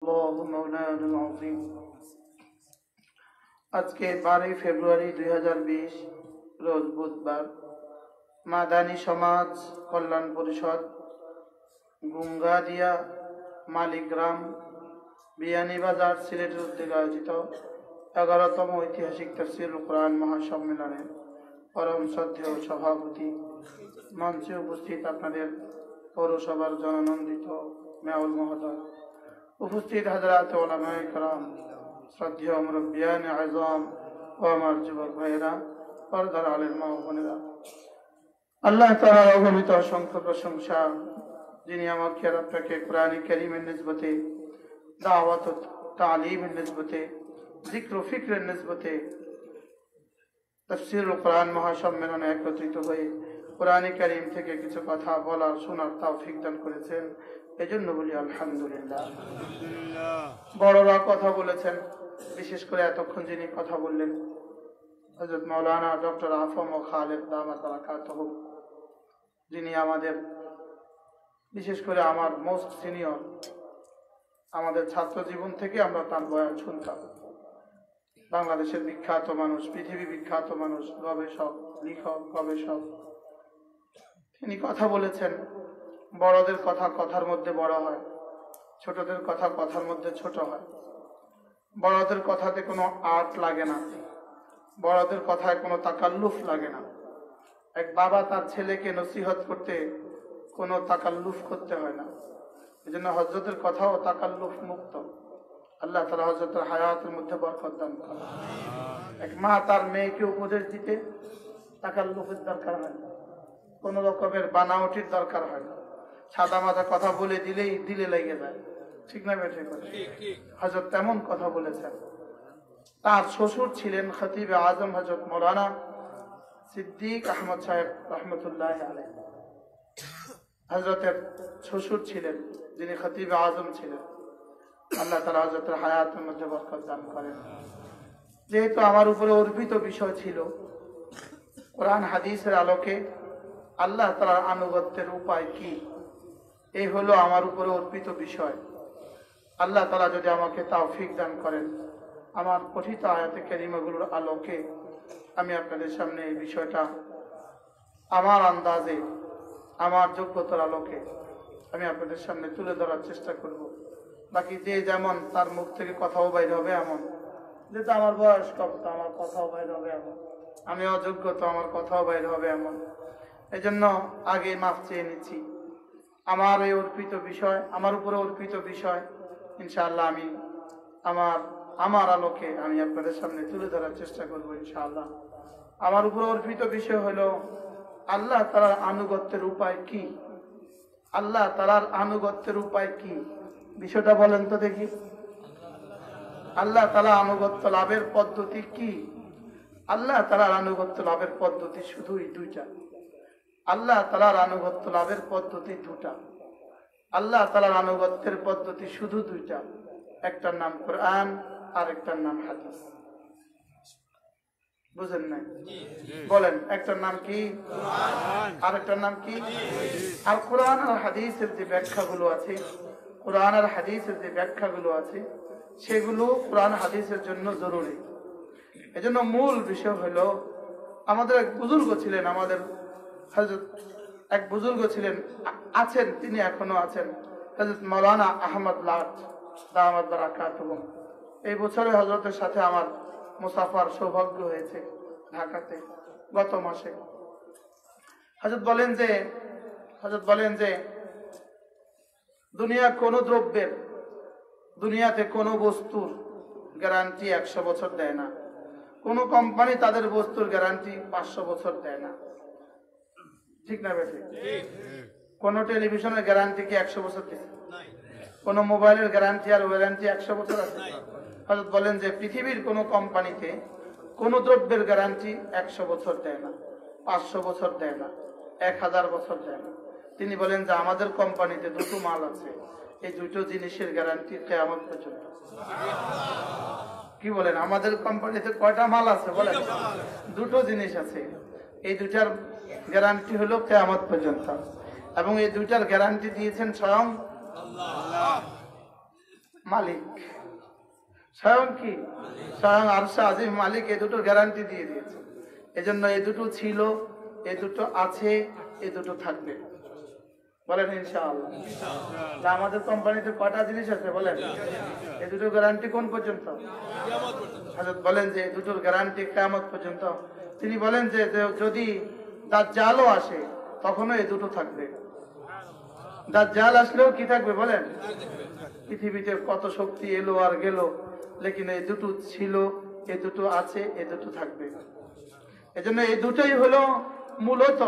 الله مولانا العظيم আজকে 12 ফেব্রুয়ারি 2020 রোজ বুধবার মাদানী সমাজ কল্যাণ পরিষদ গুঙ্গাদিয়া মালিগ্রাম বিয়ানীবাজার সিলেটের উদ্যোগে আয়োজিত 11তম ঐতিহাসিক তাফসীরুল কোরআন মহাসম্মেলনের পরম শ্রদ্ধেয় সভাপতি মঞ্চে উপস্থিত আপনাদের পৌরসভার জননন্দিত মেয়র মহোদয়, উপস্থিত হাজরাত উলামায়ে কেরাম, শ্রদ্ধেয় মুরব্বিয়ানে আযম ও আমার যুবক ভাইয়েরা, পর্দার আলের মা ও বোনেরা, আল্লাহ তাআলার অগণিত অসংখ্য প্রশংসা যিনি আমাকে আর আপনাকে কোরআন কারীমের নিসবতে, দাওয়াত ও তালিমের নিসবতে, জিক্র ও ফিকরের নিসবতে তাফসীরুল কোরআন মহাসম্মেলনে একত্রিত হয়ে কোরআন কারীম থেকে কিছু কথা বলার শোনার তৌফিক দান করেছেন, এজন্য বলি আলহামদুলিল্লাহ। বড়রা কথা বলেছেন, বিশেষ করে এতক্ষণ যিনি কথা বললেন হযরত মাওলানা ডক্টর আফম ও খালেদ দামাত বারাকাতুহু, যিনি আমাদের, বিশেষ করে আমার মোস্ট সিনিয়র, আমাদের ছাত্র জীবন থেকে আমরা তার বয়ান শুনতাম। বাংলাদেশের বিখ্যাত মানুষ, পৃথিবী বিখ্যাত মানুষ, গবেষক, লেখক, গবেষক। তিনি কথা বলেছেন, বড়দের কথা কথার মধ্যে বড় হয়, ছোটদের কথা কথার মধ্যে ছোট হয়। বড়দের কথাতে কোনো আর্ট লাগে না, বড়দের কথায় কোনো তাকাল্লুফ লাগে না। এক বাবা তার ছেলেকে নসিহত করতে কোনো তাকাল্লুফ করতে হয় না। এই জন্য হযরতের কথাও তাকাল্লুফ মুক্ত। আল্লাহ তাআলা হযরতের হায়াতের মধ্যে বরকত দান করেন। এক মা তার মেয়েকে উপদেশ দিতে তাকাল্লুফের দরকার হয় না, কোন রকমের বানাওটির দরকার হয় না। সাদা মাদা কথা বলে দিলেই দিলে লেগে যায়, ঠিক না বেঠিক? হযরত তেমন কথা বলেছেন। তার শ্বশুর ছিলেন খতিব আজম হযরত মাওলানা সিদ্দিক আহমদ সাহেব রহমতুল্লাহ আলাইহি। হযরতের শ্বশুর ছিলেন যিনি খতিব আজম ছিলেন। আল্লাহ তাআলা হযরতের হায়াতের মধ্যে বরকত দান করেন। যেহেতু আমার উপরে অর্পিত বিষয় ছিল কোরআন হাদিসের আলোকে আল্লাহ তাআলার আনুগত্যের উপায় কি, এই হলো আমার উপরে অর্পিত বিষয়। আল্লাহ তাআলা যদি আমাকে তৌফিক দান করেন, আমার পঠিত আয়াতে কারিমাগুলোর আলোকে আমি আপনাদের সামনে এই বিষয়টা আমার আন্দাজে, আমার যোগ্যতার আলোকে আমি আপনাদের সামনে তুলে ধরার চেষ্টা করব। বাকি যে যেমন তার মুখ থেকে কথাও বাইর হবে এমন, যেহেতু আমার বয়স কম তো আমার কথাও বাইর হবে এমন, আমি অযোগ্য তো আমার কথাও বাইর হবে এমন। এই জন্য আগে মাফ চেয়ে নিচ্ছি। আমার এই অর্পিত বিষয়, আমার উপরে অর্পিত বিষয় ইনশাআল্লাহ আমি আমার আলোকে আমি আপনাদের সামনে তুলে ধরার চেষ্টা করবো ইনশাআল্লাহ। আমার উপরে অর্পিত বিষয় হলো আল্লাহ তাআলার আনুগত্যের উপায় কি। আল্লাহ তাআলার আনুগত্যের উপায় কি, বিষয়টা বলেন তো দেখি। আল্লাহ তাআলা আনুগত্য লাভের পদ্ধতি কি? আল্লাহ তাআলার আনুগত্য লাভের পদ্ধতি শুধুই দুইটা। আল্লাহ তাআলার আনুগত্য লাভের পদ্ধতি দুটা। আল্লাহ তাআলার আনুগত্যের পদ্ধতি শুধু দুইটা, একটার নাম কোরআন আর একটার নাম হাদিস। বুঝেন নাই? বলেন, একটার নাম কি কোরআন আর একটার নাম কি? আর কোরআন আর হাদিসের যে ব্যাখ্যাগুলো আছে, কোরআন আর হাদিসের যে ব্যাখ্যাগুলো আছে সেগুলো কোরআন হাদিসের জন্য জরুরি। এজন্য মূল বিষয় হলো, আমাদের এক বুজুর্গ ছিলেন, আমাদের হযরত এক বুজুর্গ ছিলেন, আছেন, তিনি এখনো আছেন, হযরত মাওলানা আহমদ লাট দামাত বারাকাতুহু। এই বছরে হযরতের সাথে আমার মুসাফার সৌভাগ্য হয়েছে ঢাকাতে গত মাসে। হযরত বলেন যে দুনিয়া কোন দ্রব্যের, দুনিয়াতে কোনো বস্তুর গ্যারান্টি 100 বছর দেয় না। কোন কোম্পানি তাদের বস্তুর গ্যারান্টি 500 বছর দেয় না, ঠিক না বেঠিক? কোন টেলিভিশনের গ্যারান্টি কি 100 বছর দেয়? কোন মোবাইলের গ্যারান্টি আর ওয়ারেন্টি 100 বছর আছে? হযরত বলেন যে পৃথিবীর কোন কোম্পানিতে কোন দ্রব্যের গ্যারান্টি 100 বছর দেয় না, 500 বছর দেয় না, 1000 বছর দেয় না। তিনি বলেন যে আমাদের কোম্পানিতে দুটো মাল আছে, এই দুটো জিনিসের গ্যারান্টি কিয়ামত পর্যন্ত। কি বলেন, আমাদের কোম্পানিতে কয়টা মাল আছে বলেন? দুটো জিনিস আছে, এই দুটার গ্যারান্টি হলো কিয়ামত পর্যন্ত, এবং এই দুটার গ্যারান্টি দিয়েছেন স্বয়ং আল্লাহ। মালিক, স্বয়ং কি? স্বয়ং আরশে আজিম মালিক এই দুটো গ্যারান্টি দিয়ে দিয়েছে। এজন্য এই দুটো ছিল, এই দুটো আছে, এই দুটো থাকবে। বলেন ইনশাআল্লাহ। আমাদের কোম্পানিতে কয়টা জিনিস আছে বলেন? এই দুটো গ্যারান্টি কোন পর্যন্ত? হযরত বলেন যে এই দুটোর গ্যারান্টি কিয়ামত পর্যন্ত। তিনি বলেন যে যদি দাজ্জালও আসে তখনও এই দুটো থাকবে। দাজ্জাল আসলেও কি থাকবে বলেন? পৃথিবীতে কত শক্তি এলো আর গেল, লেকিন এই দুটো ছিল, এই দুটো আছে, এই দুটো থাকবে। এজন্য এই দুটোই হলো মূলত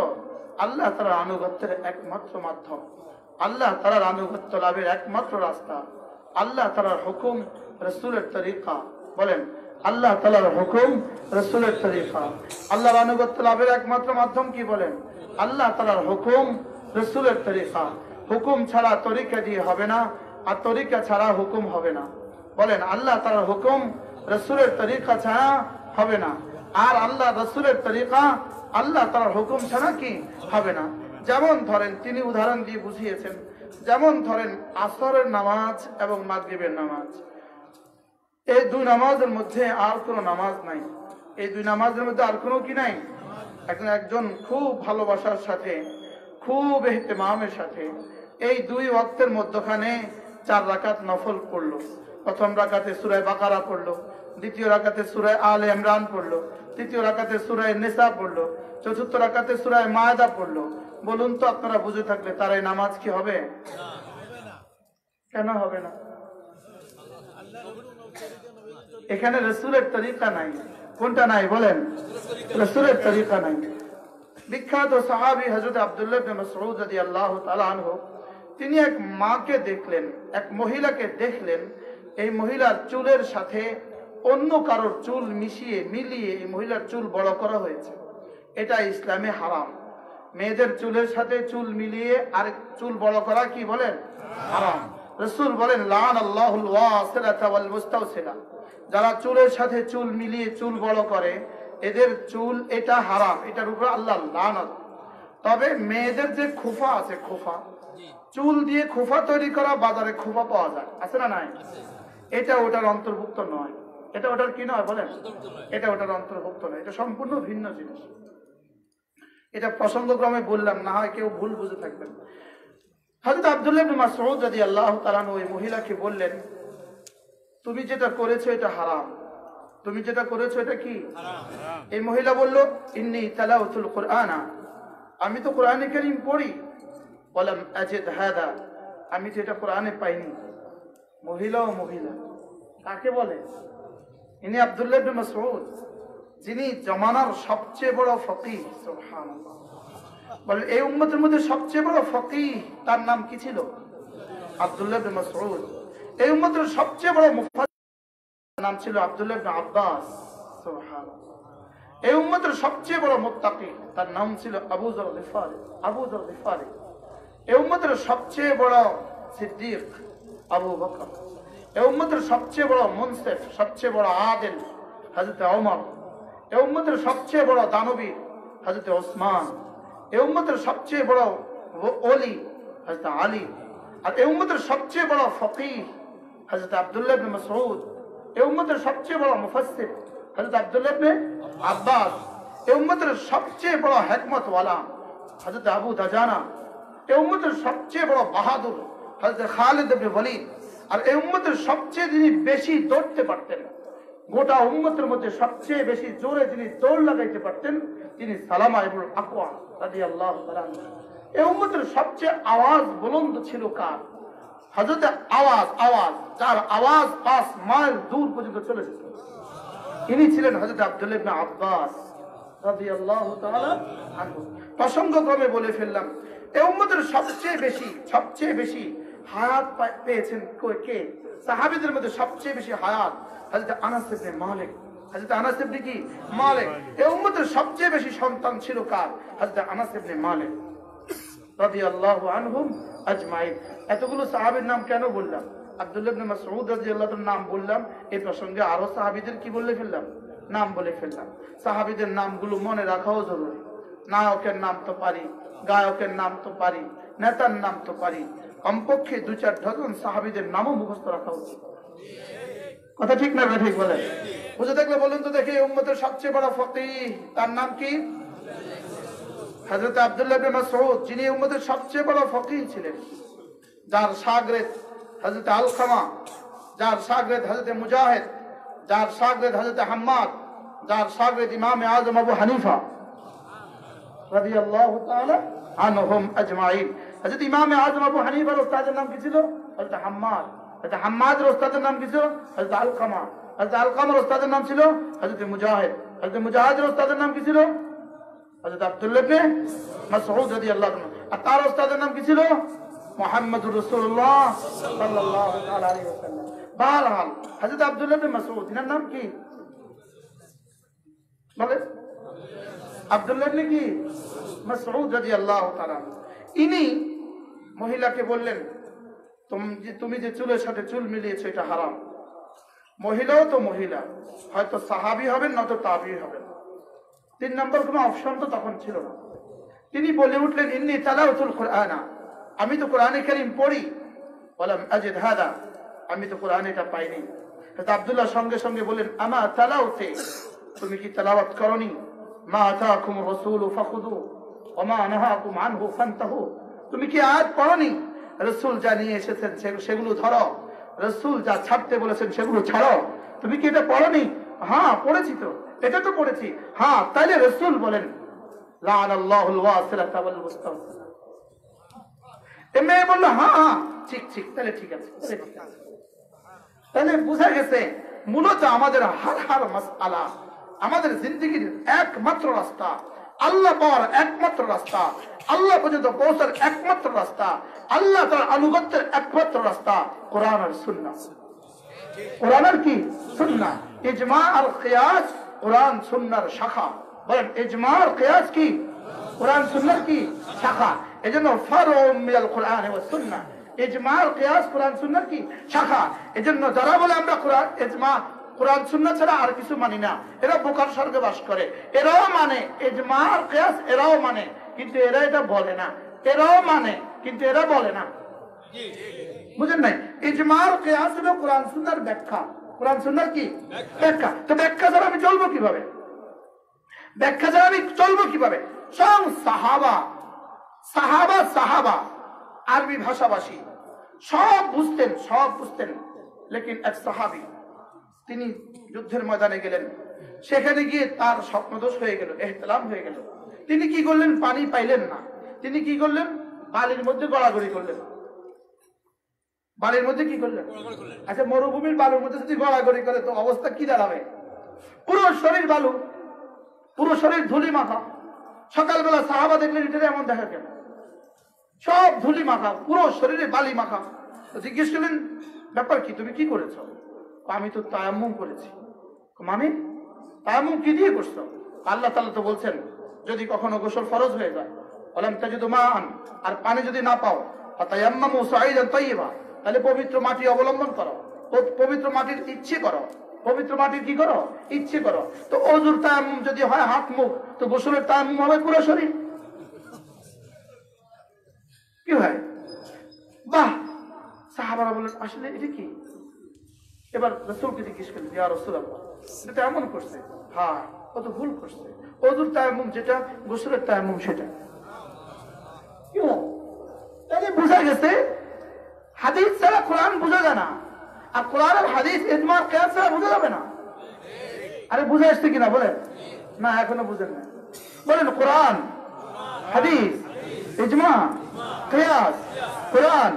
আল্লাহ তাআলার আনুগত্যের একমাত্র মাধ্যম, আল্লাহ তাআলার আনুগত্য লাভের একমাত্র রাস্তা, আল্লাহ তাআলার হুকুম, রাসূলের তরিকা। বলেন আল্লাহ তাআলার হুকুম, রাসূলের তরিকা। আল্লাহর আনুগত্য লাভের একমাত্র মাধ্যম কি বলেন? আল্লাহ তাআলার হুকুম, রাসূলের তরিকা। হুকুম ছাড়া তরিকা দিয়ে হবে না, আর তরিকা ছাড়া হুকুম হবে না। বলেন আল্লাহ তাআলার হুকুম, রাসূলের তরিকা ছাড়া হবে না, আর আল্লাহ রাসূলের তরিকা, আল্লাহ তাআলার হুকুম ছাড়া কি হবে না। যেমন ধরেন তিনি উদাহরণ দিয়ে বুঝিয়েছেন, যেমন ধরেন আসরের নামাজ এবং মাগরিবের নামাজ, এই দুই নামাজের মধ্যে আর কোনো নামাজ নাই। এই দুই নামাজের মধ্যে আর কোনো কি নাই? একজন খুব ভালোবাসার সাথে, খুব ইহতিমামের সাথে এই দুই ওয়াক্তের মধ্যখানে 4 রাকাত নফল পড়লো। প্রথম রাকাতে সূরা বাকারা পড়লো, দ্বিতীয় রাকাতে সূরা আলে ইমরান পড়লো, তৃতীয় রাকাতে সূরা নিসা পড়লো, চতুর্থ রাকাতে সূরা মায়েদা পড়লো। বলুন তো আপনারা বুঝে থাকলে তার এই নামাজ কি হবে? কেন হবে না? এখানে রাসূলের তরিকা নাই। কোনটা নাই বলেন? রাসূলের তরিকা নাই। বিখ্যাত সাহাবী হযরত আব্দুল্লাহ ইবনে মাসউদ রাদিয়াল্লাহু তাআলা আনহু, তিনি এক মাকে দেখলেন, এক মহিলাকে দেখলেন, এই মহিলার চুলের সাথে অন্য কারোর চুল মিলিয়ে এই মহিলার চুল বড় করা হয়েছে। এটা ইসলামে হারাম। মেয়েদের চুলের সাথে চুল মিলিয়ে আর চুল বড় করা কি বলেন? হারাম। রাসূল বলেন লানাল্লাহুল ওয়াসিলাতা ওয়াল মুস্তাওসিলা, যারা চুলের সাথে চুল মিলিয়ে চুল বড় করে এদের চুল, এটা হারাম, এটার উপর আল্লাহর লানত। তবে মেয়েদের যে খোফা আছে, খোফা, চুল দিয়ে খোফা তৈরি করা, বাজারে খোফা পাওয়া যায়, আছে না নাই? এটা ওটার অন্তর্ভুক্ত নয়। এটা ওটার কি নয় বলেন? এটা ওটার অন্তর্ভুক্ত নয়, এটা সম্পূর্ণ ভিন্ন জিনিস। এটা প্রসঙ্গক্রমে বললাম, না হয় কেউ ভুল বুঝে থাকবেন। হযরত আব্দুল্লাহ ইবনে মাসউদ রাদিয়াল্লাহু তাআলা ওই মহিলাকে বললেন, তুমি যেটা করেছো এটা হারাম, তুমি যেটা করেছো এটা কি হারাম। এই মহিলা বলল, ইন্নী তালাওতুল কুরআনা, আমি তো কোরআনে কারীম পড়ি, ওয়ালাম আজিদ হাদা, আমি তো এটা কোরআনে পাইনি। মহিলা ও মহিলা কাকে বলে? ইনি আব্দুল্লাহ ইবনে মাসউদ, যিনি জামানার সবচেয়ে বড় ফকিহ। সুবহানাল্লাহ। বলেন এই উম্মতের মধ্যে সবচেয়ে বড় ফকিহ, তার নাম কি ছিল? আব্দুল্লাহ ইবনে মাসউদ। এই উম্মতের সবচেয়ে বড় মুফাসসির নাম ছিল আব্দুল্লাহ ইবনে আব্বাস। সুবহানাল্লাহ। এই উম্মতের সবচেয়ে বড় মুত্তাকি, তার নাম ছিল আবু যর গিফারি। আবু যর গিফারি। এই উম্মতের সবচেয়ে বড় সিদ্দিক আবু বকর। এই উম্মতের সবচেয়ে বড় মুনসিফ, সবচেয়ে বড় আদিল হযরত ওমর। এই উম্মতের সবচেয়ে বড় দানবীর হযরত ওসমান। এই উম্মতের সবচেয়ে বড় ওলি হযরত আলী। আর এই উম্মতের সবচেয়ে বড় ফকিহ হযরত আব্দুল্লাহ ইবনে মাসউদ। এই উম্মতের সবচেয়ে বড় মুফাসসির হযরত আব্দুল্লাহ ইবনে আব্বাস। এই উম্মতের সবচেয়ে বড় হিকমত ওয়ালা হযরত আবু দাজানা। এই উম্মতের সবচেয়ে বড় বাহাদুর হযরত খালিদ ইবনে ওয়ালিদ। আর এই উম্মতের সবচেয়ে যিনি বেশি দৌড়তে পারতেন, গোটা উম্মতের মধ্যে সবচেয়ে বেশি জোরে যিনি দৌড় লাগাইতে পারতেন, তিনি সালামা ইবনুল আকওয়া রাদিয়াল্লাহু তাআলা। এই উম্মতের সবচেয়ে আওয়াজ বুলন্দ ছিল কার? হযরত আওয়াজ, যার আওয়াজ 5 মাইল দূর পর্যন্ত চলে যেত, ইনি ছিলেন হযরত আব্দুল্লাহ ইবনে আব্বাস রাদিয়াল্লাহু তাআলা আনহু। প্রসঙ্গক্রমে বলে ফেললাম, এই উম্মতের সবচেয়ে বেশি হায়াত পেয়েছেন কে? সাহাবীদের মধ্যে সবচেয়ে বেশি হায়াত হযরত আনাস ইবনে মালিক। হযরত আনাস ইবনে কি মালিক। এই উম্মতের সবচেয়ে বেশি সন্তান ছিল কার? হযরত আনাস ইবনে মালিক রাদিয়াল্লাহু আনহুম আজমাইন। এতগুলো সাহাবীর নাম কেন বললাম? আব্দুল্লাহ ইবনে মাসউদ রাদিয়াল্লাহু তাআলার নাম বললাম, এই প্রসঙ্গে আরো সাহাবীদের কি বলে ফেললাম? নাম বলে ফেললাম। সাহাবীদের নামগুলো মনে রাখাও জরুরি। নায়কের নাম তো পারি, গায়কের নাম তো পারি, নেতার নাম তো পারি, কমপক্ষে 2-4 ডজন সাহাবীদের নামও মুখস্থ রাখা উচিত। কথা ঠিক না ঠিক বলেন? বুঝে থাকলে বলুন তো দেখি, উম্মতের সবচেয়ে বড় ফকিহ তার নাম কি? হযরত আব্দুল্লাহ ইবনে মাসউদ, যিনি উম্মতের সবচেয়ে বড় ফকিহ ছিলেন, যার শাগির্দ হযরত আলকামা, যার শাগির্দ হযরত মুজাহিদ, যার শাগির্দ হযরত হাম্মাদ, যার শাগির্দ ইমাম আযম আবু হানিফা রাদিয়াল্লাহু তাআলা আনহুম আজমাইন। হযরত ইমাম আযম আবু হানিফার উস্তাদের নাম কি ছিল? হযরত হাম্মাদ। হযরত হাম্মাদের উস্তাদের নাম কি ছিল? হযরত আলকামা। হযরত আলকামার উস্তাদের নাম ছিল হযরত মুজাহিদ। হযরত মুজাহিদের উস্তাদের নাম কি ছিল? হযরত আব্দুল্লাহ ইবনে মাসউদ রাদিয়াল্লাহু আনহু। আর তার উস্তাদের নাম কি ছিল? মুহাম্মদুর রাসূলুল্লাহ সাল্লাল্লাহু তাআলা আলাইহি ওয়াসাল্লাম। বহরহাল হযরত আব্দুল্লাহ ইবনে মাসউদ, এর নাম কি বলে? আব্দুল্লাহ ইবনে কি মাসউদ রাদিয়াল্লাহু তাআলা। ইনি মহিলাকে বললেন, তুমি যে চুলের সাথে চুল মিলিয়েছো এটা হারাম। মহিলাও তো মহিলা, হয়তো সাহাবী হবেন নয়তো তাবী হবেন, 3 নম্বর কোনো অপশন তো তখন ছিল না। তিনি বলে উঠলেন, ইন্নী তালাওতুল কুরআনা, আমি তো কোরআনে কারীম পড়ি, ওয়ালাম আজিদ হাদা, আমি তো কোরআনে এটা পাইনি। হযরত আব্দুল্লাহ সঙ্গে সঙ্গে বলেন, আমা তালাওতে, তুমি কি তেলাওয়াত করনি? মা আতাকুম রাসূলু ফাখুযু ওয়া মা নাহাকুম আনহু ফান্তাহু, তুমি কি আয়াত পড়নি? রাসূল যা নিয়ে এসেছেন সেগুলো ধরো, রাসূল যা ছাড়তে বলেছেন সেগুলো ছাড়ো। তুমি কি এটা পড়নি? হ্যাঁ পড়েছি তো, এটা তো পড়েছি। হ্যাঁ, তাইলে রাসূল বলেন লাআনাল্লাহুল ওয়াসিলাতা ওয়াল মুস্তাওসিলা। মেয়ে বললো হ্যাঁ ঠিক ঠিক, তাহলে ঠিক আছে। তাহলে বোঝা গেছে মূলত আমাদের হার মাসআলা, আমাদের জিন্দেগির একমাত্র রাস্তা, আল্লাহ পাওয়ার একমাত্র রাস্তা, আল্লাহ পর্যন্ত পৌঁছার একমাত্র রাস্তা, আল্লাহ তার আনুগত্যের একমাত্র রাস্তা কোরআন আর সুন্নাহ। কোরআন আর কি? সুন্নাহ। ইজমা আর কিয়াস কোরআন সুন্নাহর শাখা। বলেন ইজমা আর কিয়াস কি? কোরআন সুন্নাহর কি? শাখা। এজন্য ফারউম মিনাল কোরআন ওয়াস সুন্নাহ, ইজমা আর কিয়াস কোরআন সুন্নাহর কি? শাখা। এজন্য যারা বলে আমরা কোরআন ইজমা কোরআন সুন্নাহ ছাড়া আর কিছু মানি না, এরা বোকার স্বর্গে বাস করে। এরাও মানে ইজমা আর কিয়াস, এরাও মানে, কিন্তু এরা এটা বলে না। এরাও মানে কিন্তু এরা বলে না। বুঝেন নাই? ইজমা আর কিয়াস হলো কোরআন সুন্নাহর ব্যাখ্যা। কোরআন সুন্নাহর কি? ব্যাখ্যা। তো ব্যাখ্যা ছাড়া আমি চলবো কিভাবে? ব্যাখ্যা ছাড়া আমি চলবো কিভাবে? সব সাহাবা আরবি ভাষাভাষী সব বুঝতেন। লেকিন এক সাহাবী, তিনি যুদ্ধের ময়দানে গেলেন, সেখানে গিয়ে তার স্বপ্নদোষ হয়ে গেল, ইহতিলাম হয়ে গেল। তিনি কি করলেন? পানি পাইলেন না। তিনি কি করলেন? বালির মধ্যে গড়াগড়ি করলেন। বালির মধ্যে কি করলেন? আচ্ছা, মরুভূমির বালুর মধ্যে যদি গড়াগড়ি করে তো অবস্থা কি দাঁড়াবে? পুরো শরীর বালু, পুরো শরীর ধুলি মাখা। সকালবেলা সাহাবা দেখলেন এটা এমন দেখা কেন? সব ধুলি মাখা, পুরো শরীরে বালি মাখা। জিজ্ঞেস করলেন, ব্যাপার কি, তুমি কি করেছো? আমি তো তায়াম্মুম করেছি। মানে তায়াম্মুম কি দিয়ে করছো? আল্লাহ তাআলা তো বলছেন যদি কখনো গোসল ফরজ হয়ে যায়, ওয়ালাম তাজিদু মাআন, আর পানি যদি না পাও, ফাতায়াম্মামু সাঈদান তাইয়্যিবা, তাহলে পবিত্র মাটি অবলম্বন করো, পবিত্র মাটির ইচ্ছে করো, পবিত্র মাটির কি করো? ইচ্ছে করো। তো ওযুর তায়াম্মুম যদি হয় হাত মুখ, তো গোসলের তায়াম্মুম হবে পুরো শরীর। কি হয়? বাহ! সাহাবারা বললেন আসলে এটা কি? এবার রাসূলকে জিজ্ঞেস করলেন, ইয়া রাসূলুল্লাহ, এটা এমন করছে? হ্যাঁ, কত ভুল করছে। ওযুর তায়াম্মুম যেটা, গোসলের তায়াম্মুম সেটা। কি হয়? তাহলে বোঝা গেছে হাদিস ছাড়া কোরআন বোঝা যায় না, আর কোরআন আর হাদিস ইজমা আর কিয়াস ছাড়া বোঝা যাবে না। আরে বুঝে আসছে কিনা বলেন? না, এখনো বুঝেন না। বলেন কোরআন, হাদিস, ইজমা, কিয়াস। কোরআন,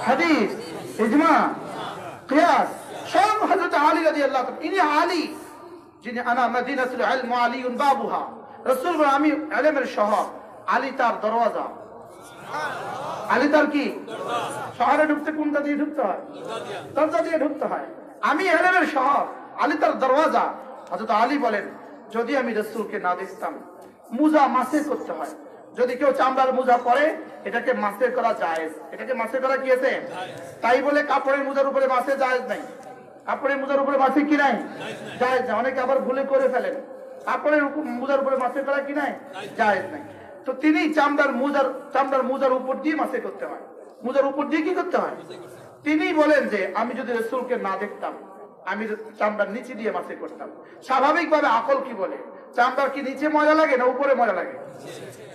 হাদিস, ইজমা, কিয়াস সব হযরত আলী রাদিয়াল্লাহু তাআলা। ইনি আলী, যিনি আনা মদিনাতুল ইলম ওয়া আলীউন বাবুহা। রাসূল বলেন আমি ইলমের শহর, আলী তার দরওয়াজা। আলী তার কি? শহরে ঢুকতে কোনটা দিয়ে ঢুকতে হয়? দরজা দিয়ে ঢুকতে হয়। আমি ইলমের শহর, আলী তার দরওয়াজা। হযরত আলী বলেন যদি আমি রাসূলকে না দেখতাম, মুজা মাসে করতে হয়। যদি কেউ চামড়ার মুজা পরে, এটাকে মাসে করা জায়েজ। এটাকে মাসে করা কি আছে? তাই বলে কাপড়ের মুজার উপরে মাসে জায়েজ নাই। কাপড়ের মুজার উপরে মাসে কি নাই? জায়েজ নাই। অনেকে আবার ভুলে করে ফেলেন, কাপড়ের মুজার উপরে মাসে করা কি নাই? জায়েজ নাই। তো তিনি চামড়ার মুজার উপর দিয়ে মাসে করতে হয়। মুজার উপর দিয়ে কি করতে হয়? তিনি বলেন যে আমি যদি রাসূলকে না দেখতাম আমি চামড়ার নিচে দিয়ে মাসে করতাম। স্বাভাবিকভাবে আকল কি বলে, চামড়ার কি নিচে ময়লা লাগে না উপরে ময়লা লাগে?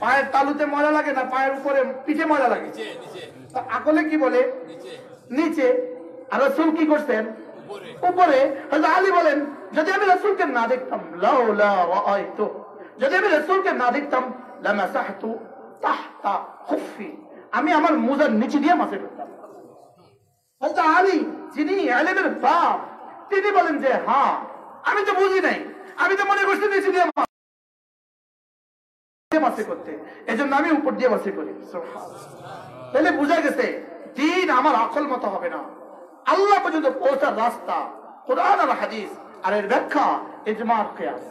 পায়ের তালুতে ময়লা লাগে না পায়ের উপরে পিঠে ময়লা লাগে? আকলে কি বলে? নিচে। আর রাসূল কি করছেন? উপরে। হযরত আলী বলেন যদি আমি রাসূলকে না দেখতাম লাউলা রাআইতু, যদি আমি রাসূলকে না দেখতাম লামাসাহতু তাহতা খুফি, আমি আমার মুজার নিচে দিয়ে মাসে করতাম। হযরত আলী যিনি ইলমের বাপ তিনি বলেন যে হ্যাঁ আমি তো বুঝি নাই, আমি তো মনে করছি নিচে দিয়ে মাসে করতে, এজন্য আমি উপর দিয়ে মাসে করি। সুবহানাল্লাহ। তাহলে বোঝা গেছে দিন আমার আকল মতো হবে না, আল্লাহ পর্যন্ত পৌঁছার রাস্তা কোরআন আর হাদিস, আর এর ব্যাখ্যা ইজমা আর কিয়াস।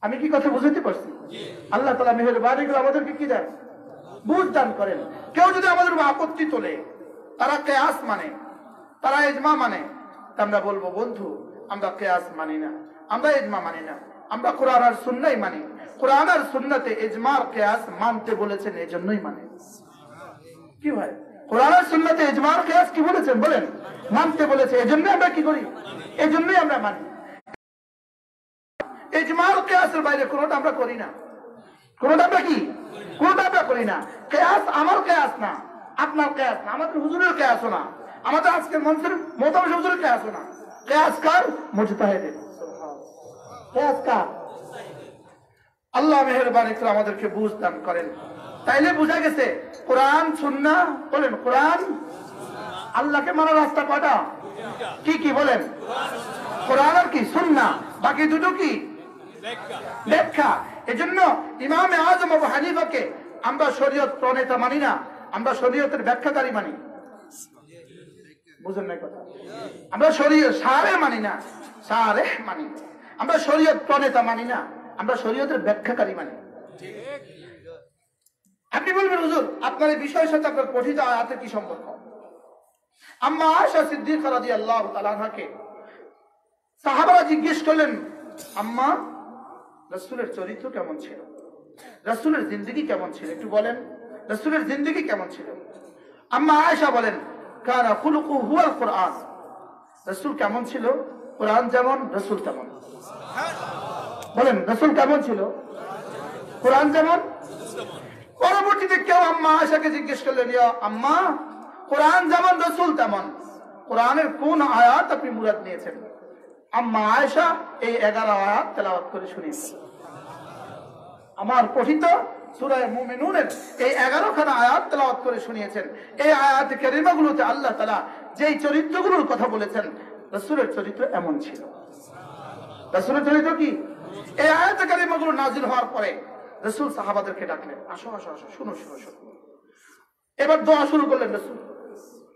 আমি কি কথা বুঝাতে পারছি? আল্লাহ তাআলা মেহেরবানি করে আমাদেরকে কি দেন? বুঝ দান করেন। কেউ যদি আমাদের উপর আপত্তি তোলে, তারা কিয়াস মানে, তারা ইজমা মানে, আমরা বলবো বন্ধু আমরা কিয়াস মানি না, আমরা ইজমা মানি না, আমরা কোরআন আর সুন্নাহই মানি। কোরআন আর সুন্নাতে ইজমা আর কিয়াস মানতে বলেছেন, এজন্যই মানে। কি ভাই, কোরআন আর সুন্নাতে ইজমা আর কিয়াস কি বলেছেন? বলেন, মানতে বলেছে, এজন্য আমরা কি করি? এজন্যই আমরা মানি। ইজমা আর কিয়াসের বাইরে কোনটা আমরা করি না, কোনটা আমরা কি? কোনটা আমরা করি না। কিয়াস আমার কিয়াস না, আপনার কিয়াস না, আমাদের হুজুরের কিয়াসও না, আমাদের আজকের মঞ্চের মোতাবেক হুজুরের কিয়াসও না। কিয়াস কার? মুজতাহিদের। কিয়াস কার? আল্লাহ মেহেরবানি করে আমাদেরকে বুঝ দান করেন। তাইলে বোঝা গেছে কোরআন সুন্নাহ, বলেন কোরআন। আল্লাহকে মানার রাস্তা কয়টা? কি কি বলেন? কোরআন আর কি? সুন্নাহ। বাকি দুটো কি? ব্যাখ্যা। এজন্য ইমামে আযম আবু হানিফাকে আমরা শরীয়ত প্রণেতা মানি না, আমরা শরীয়তের ব্যাখ্যাকারী মানি। বুঝেন না কথা? আমরা শরীয়ত শারে মানি না, শারে মানি। আমরা শরীয়ত প্রণেতা মানি না, আমরা শরীয়তের ব্যাখ্যাকারী মানি। আপনি বলবেন হুজুর আপনার এই বিষয়ের সাথে আপনার পঠিত আয়াতের কি সম্পর্ক? আম্মা আয়েশা সিদ্দিকা রাদিয়াল্লাহু তাআলা আনহাকে সাহাবারা জিজ্ঞেস করলেন, আম্মা রাসূলের চরিত্র কেমন ছিল, রাসূলের জিন্দেগি কেমন ছিল, একটু বলেন রাসূলের জিন্দেগি কেমন ছিল? আম্মা আয়েশা বলেন কানা খুলুকু হুয়াল কুরআন, রাসূল কেমন ছিল? কোরআন যেমন রাসূল তেমন। বলেন রাসূল কেমন ছিল? কোরআন যেমন। পরবর্তীতে কেউ আম্মা আয়েশাকে জিজ্ঞেস করলেন, ইয়া আম্মা কোরআন যেমন রাসূল তেমন, কোরআনের কোন আয়াত আপনি মুরাদ নিয়েছেন? আম্মা আয়েশা এই 11 আয়াত তেলাওয়াত করে শুনিয়েছেন। আমার পঠিত সূরা মুমিনুনের এই 11 খানা আয়াত তেলাওয়াত করে শুনিয়েছেন। এই আয়াত কারিমাগুলোতে আল্লাহ তাআলা যেই চরিত্রগুলোর কথা বলেছেন, রাসূলের চরিত্র এমন ছিল। রাসূলের চরিত্র কি? এই আয়াত কারিমাগুলো নাযিল হওয়ার পরে রাসূল সাহাবাদেরকে ডাকলেন, আসো আসো আসো, শুনো শুনো শুনো। এবার দোয়া শুরু করলেন রাসূল,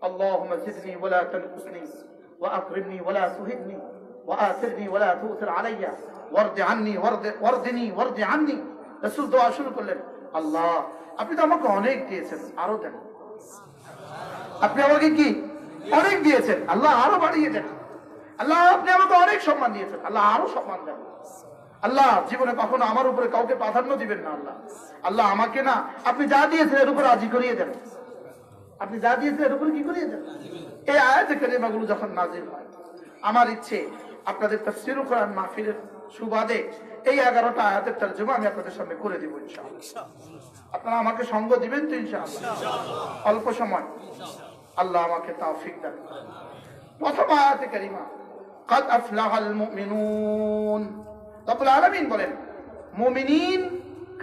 আল্লাহুম্মা জিদনি ওয়ালা তানকুসনি ওয়া আকরিমনি ওয়ালা তুহিদনি ওয়া আথিরনি ওয়ালা তু'থির আলাইয়া ওয়ারদি আন্নি ওয়ারদিনি ওয়ারদি আন্নি। রাসূল দোয়া শুরু করলেন, আল্লাহ আপনি তো আমাকে অনেক দিয়েছেন, আরো দেন। আপনি আমাকে কি অনেক দিয়েছেন, আল্লাহ আরো বাড়িয়ে দেন। আল্লাহ আপনি আমাকে অনেক সম্মান দিয়েছেন, আল্লাহ আরো সম্মান দেন। আল্লাহ জীবনে কখনো আমার উপরে কাউকে প্রাধান্য দিবেন না। আল্লাহ আল্লাহ আমাকে না, আপনি যা দিয়েছেন এর উপর রাজি করিয়ে দেন। আপনি যা দিয়েছেন এর উপর কি করিয়ে দেন। এই আয়াতে কারিমাগুলো যখন নাযিল হয়, আমার ইচ্ছে আপনাদের তাফসীর কোরআন মাহফিলের সুবাদে এই 11টা আয়াতের তরজমা আমি আপনাদের সামনে করে দিব ইনশাআল্লাহ। আপনারা আমাকে সঙ্গ দিবেন তো ইনশাআল্লাহ? অল্প সময় আল্লাহ আমাকে তৌফিক দান। প্রথম আয়াতে কারিমা কাদ আফলাহাল মুমিনুন, রব্বুল আলামিন বলেন মুমিনিন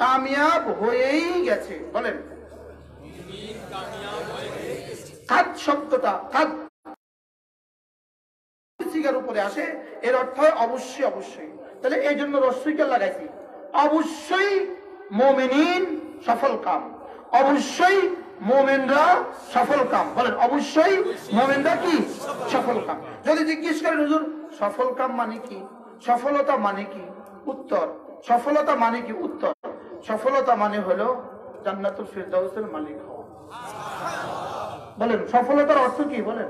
কামিয়াব হয়েই গেছে। বলেন মুমিনিন কামিয়াব হয়ে গেছে। কাদ শব্দটা কাদ সিগার উপরে আসে, এর অর্থ হয় অবশ্যই অবশ্যই। তাহলে এই জন্য রস্যইকার লাগাইছি, অবশ্যই মুমিনিন সফল কাম, অবশ্যই মুমিনরা সফল কাম। বলেন অবশ্যই মুমিনরা কি সফল কাম। যদি জিজ্ঞেস করেন হুজুর সফল কাম মানে কি, সফলতা মানে কি, উত্তর সফলতা মানে কি, উত্তর সফলতা মানে হলো জান্নাতুল ফিরদাউসের মালিক হওয়া। বলেন সফলতার অর্থ কি? বলেন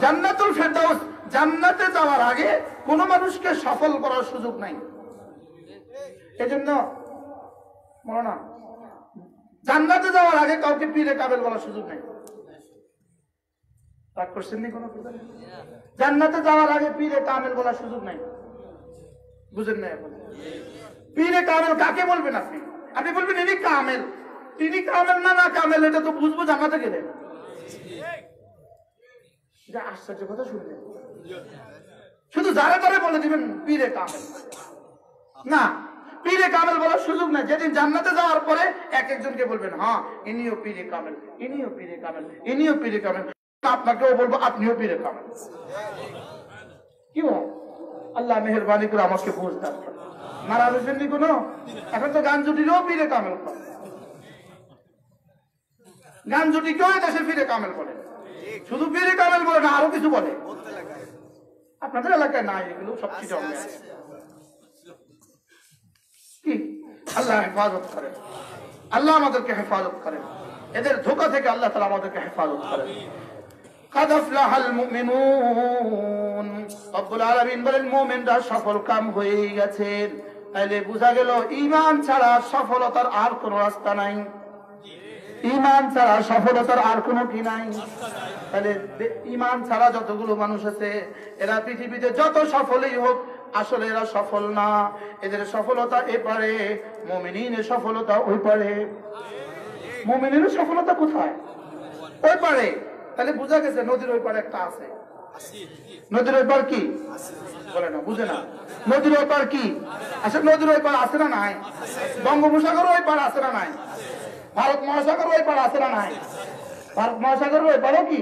জান্নাতুল ফিরদাউস। জান্নাতে যাওয়ার আগে কোন মানুষকে সফল করার সুযোগ নাই। এজন্য মনে না জান্নাতে যাওয়ার আগে কাউকে পীরে কামেল বলার সুযোগ নেই। রাগ করছেন নি কোনো? জান্নাতে যাওয়ার আগে পীরে কামেল বলার সুযোগ নাই। বুঝেন না? এখন পীরে কামেল কাকে বলবেন আপনি? আপনি বলবেন ইনি কামেল। তিনি কামেল না না কামেল এটা তো বুঝবো জান্নাতে গেলে। যা আশ্চর্য কথা শুনলেন। শুধু যারা তারা বলে দিবেন পীরে কামেল। না, পীরে কামেল বলার সুযোগ নাই। যেদিন জান্নাতে যাওয়ার পরে এক একজনকে বলবেন হ্যাঁ ইনিও পীরে কামেল, ইনিও পীরে কামেল, ইনিও পীরে কামেল। আপনাকেও বলবো আপনিও পীরে কামেল। কি বল? আল্লাহ মেহেরবানি করে আমাকে বুঝ দান করেন। নারাজ হয়েছেন নি কোনো? এখন তো গান জুটিরও পীরে কামেল করে। গান জুটিকেও দেশে পীরে কামেল বলে। শুধু পীরে কামেল বলে না, আরো কিছু বলে। আপনাদের এলাকায় নাই এগুলো, সবকিছু কি? আল্লাহ হেফাজত করেন, আল্লাহ আমাদেরকে হেফাজত করেন, এদের ধোঁকা থেকে আল্লাহ তাআলা আমাদেরকে হেফাজত করেন। قد أفلح المؤمنون রব্বুল আলামিন বলেন মুমিনরা সফল কাম হয়ে গেছেন। তাইলে বোঝা গেল ঈমান ছাড়া সফলতার আর কোনো রাস্তা নাই। ঈমান ছাড়া সফলতার আর কোনো কি নাই। তাহলে ঈমান ছাড়া যতগুলো মানুষ আছে এরা পৃথিবীতে যত সফলই হোক আসলে এরা সফল না। এদের সফলতা এপারে, মুমিনের সফলতা ওই পারে। মুমিনের সফলতা কোথায়? ওই পারে। তাহলে বোঝা গেছে নদীর ওই পারে একটা আছে। নদীর ওই পার কি বলে না? বুঝে না? নদীর ওই পার কি? আচ্ছা নদীর ওই পার আছে না নাই? বঙ্গোপসাগর ওই পার আছে না নাই? ভারত মহাসাগর ওই পার আছে না নাই? ভারত মহাসাগর ওই পারও কি?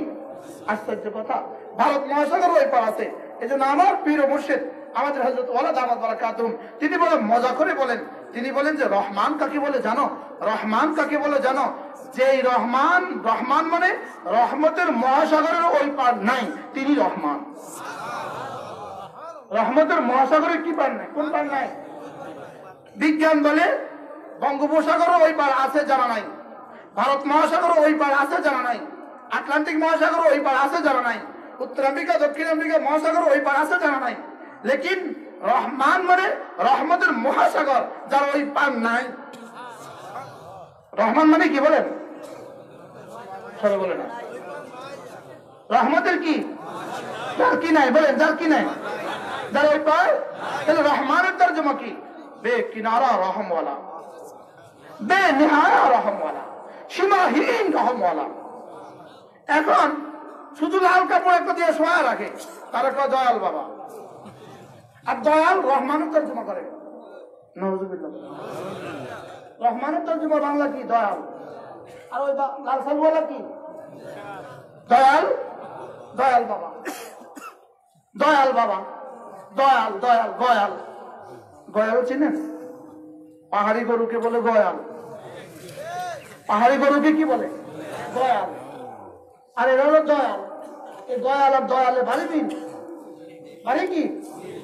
আশ্চর্য কথা, ভারত মহাসাগর ওই পার আছে। এই জন্য আমার পীর ও মুর্শিদ আমাদের হযরত ওয়ালা দামাত বারাকাতুহুম তিনি বলে মজা করে বলেন, তিনি বলেন যে রহমান কাকে বলে জানো? রহমান কাকে বলে জানো? যেই রহমান, রহমান মানে রহমতের মহাসাগরের ওই পার নাই, তিনি রহমান। রহমতের মহাসাগরের কি পার নাই? কোন পার নাই? বিজ্ঞান বলে বঙ্গোপসাগর ওই পার আছে জানা নাই, ভারত মহাসাগর ওই পার আছে জানা নাই, আটলান্টিক মহাসাগর ওই পার আছে জানা নাই, উত্তর আমেরিকা দক্ষিণ আমেরিকা মহাসাগর ওই পার আছে জানা নাই। লেকিন রহমান মানে রহমতের মহাসাগর, যার ওই পার নাই। রহমান মানে কি বলেন? সবাই বলে না। রহমতের কি? যার কি নাই বলেন, যার কি নাই, যার ওই পার। তাহলে রহমানের তর্জমা কি? বে কিনারা রহমওয়ালা, বে নিহায়া রহমওয়ালা, সীমাহীন রহমওয়ালা। এখন শুধু লাল কাপড় একটা দিয়ে শোয়া রাখে, তারা কয় দয়াল বাবা। আর দয়াল রহমানের তর্জমা করে নাউযুবিল্লাহ। রহমানের তর্জমা বাংলা কি? দয়াল। আর ওই লাল সালওয়ালা কি? দয়াল। দয়াল বাবা, দয়াল বাবা, দয়াল দয়াল গয়াল। গয়াল চিনেন? পাহাড়ি গরুকে বলে গয়াল। পাহাড়ি গরুকে কি বলে? গয়াল। আর এরা হলো দয়াল। এই দয়াল আর দয়ালে ভারী মিল। ভারী কি?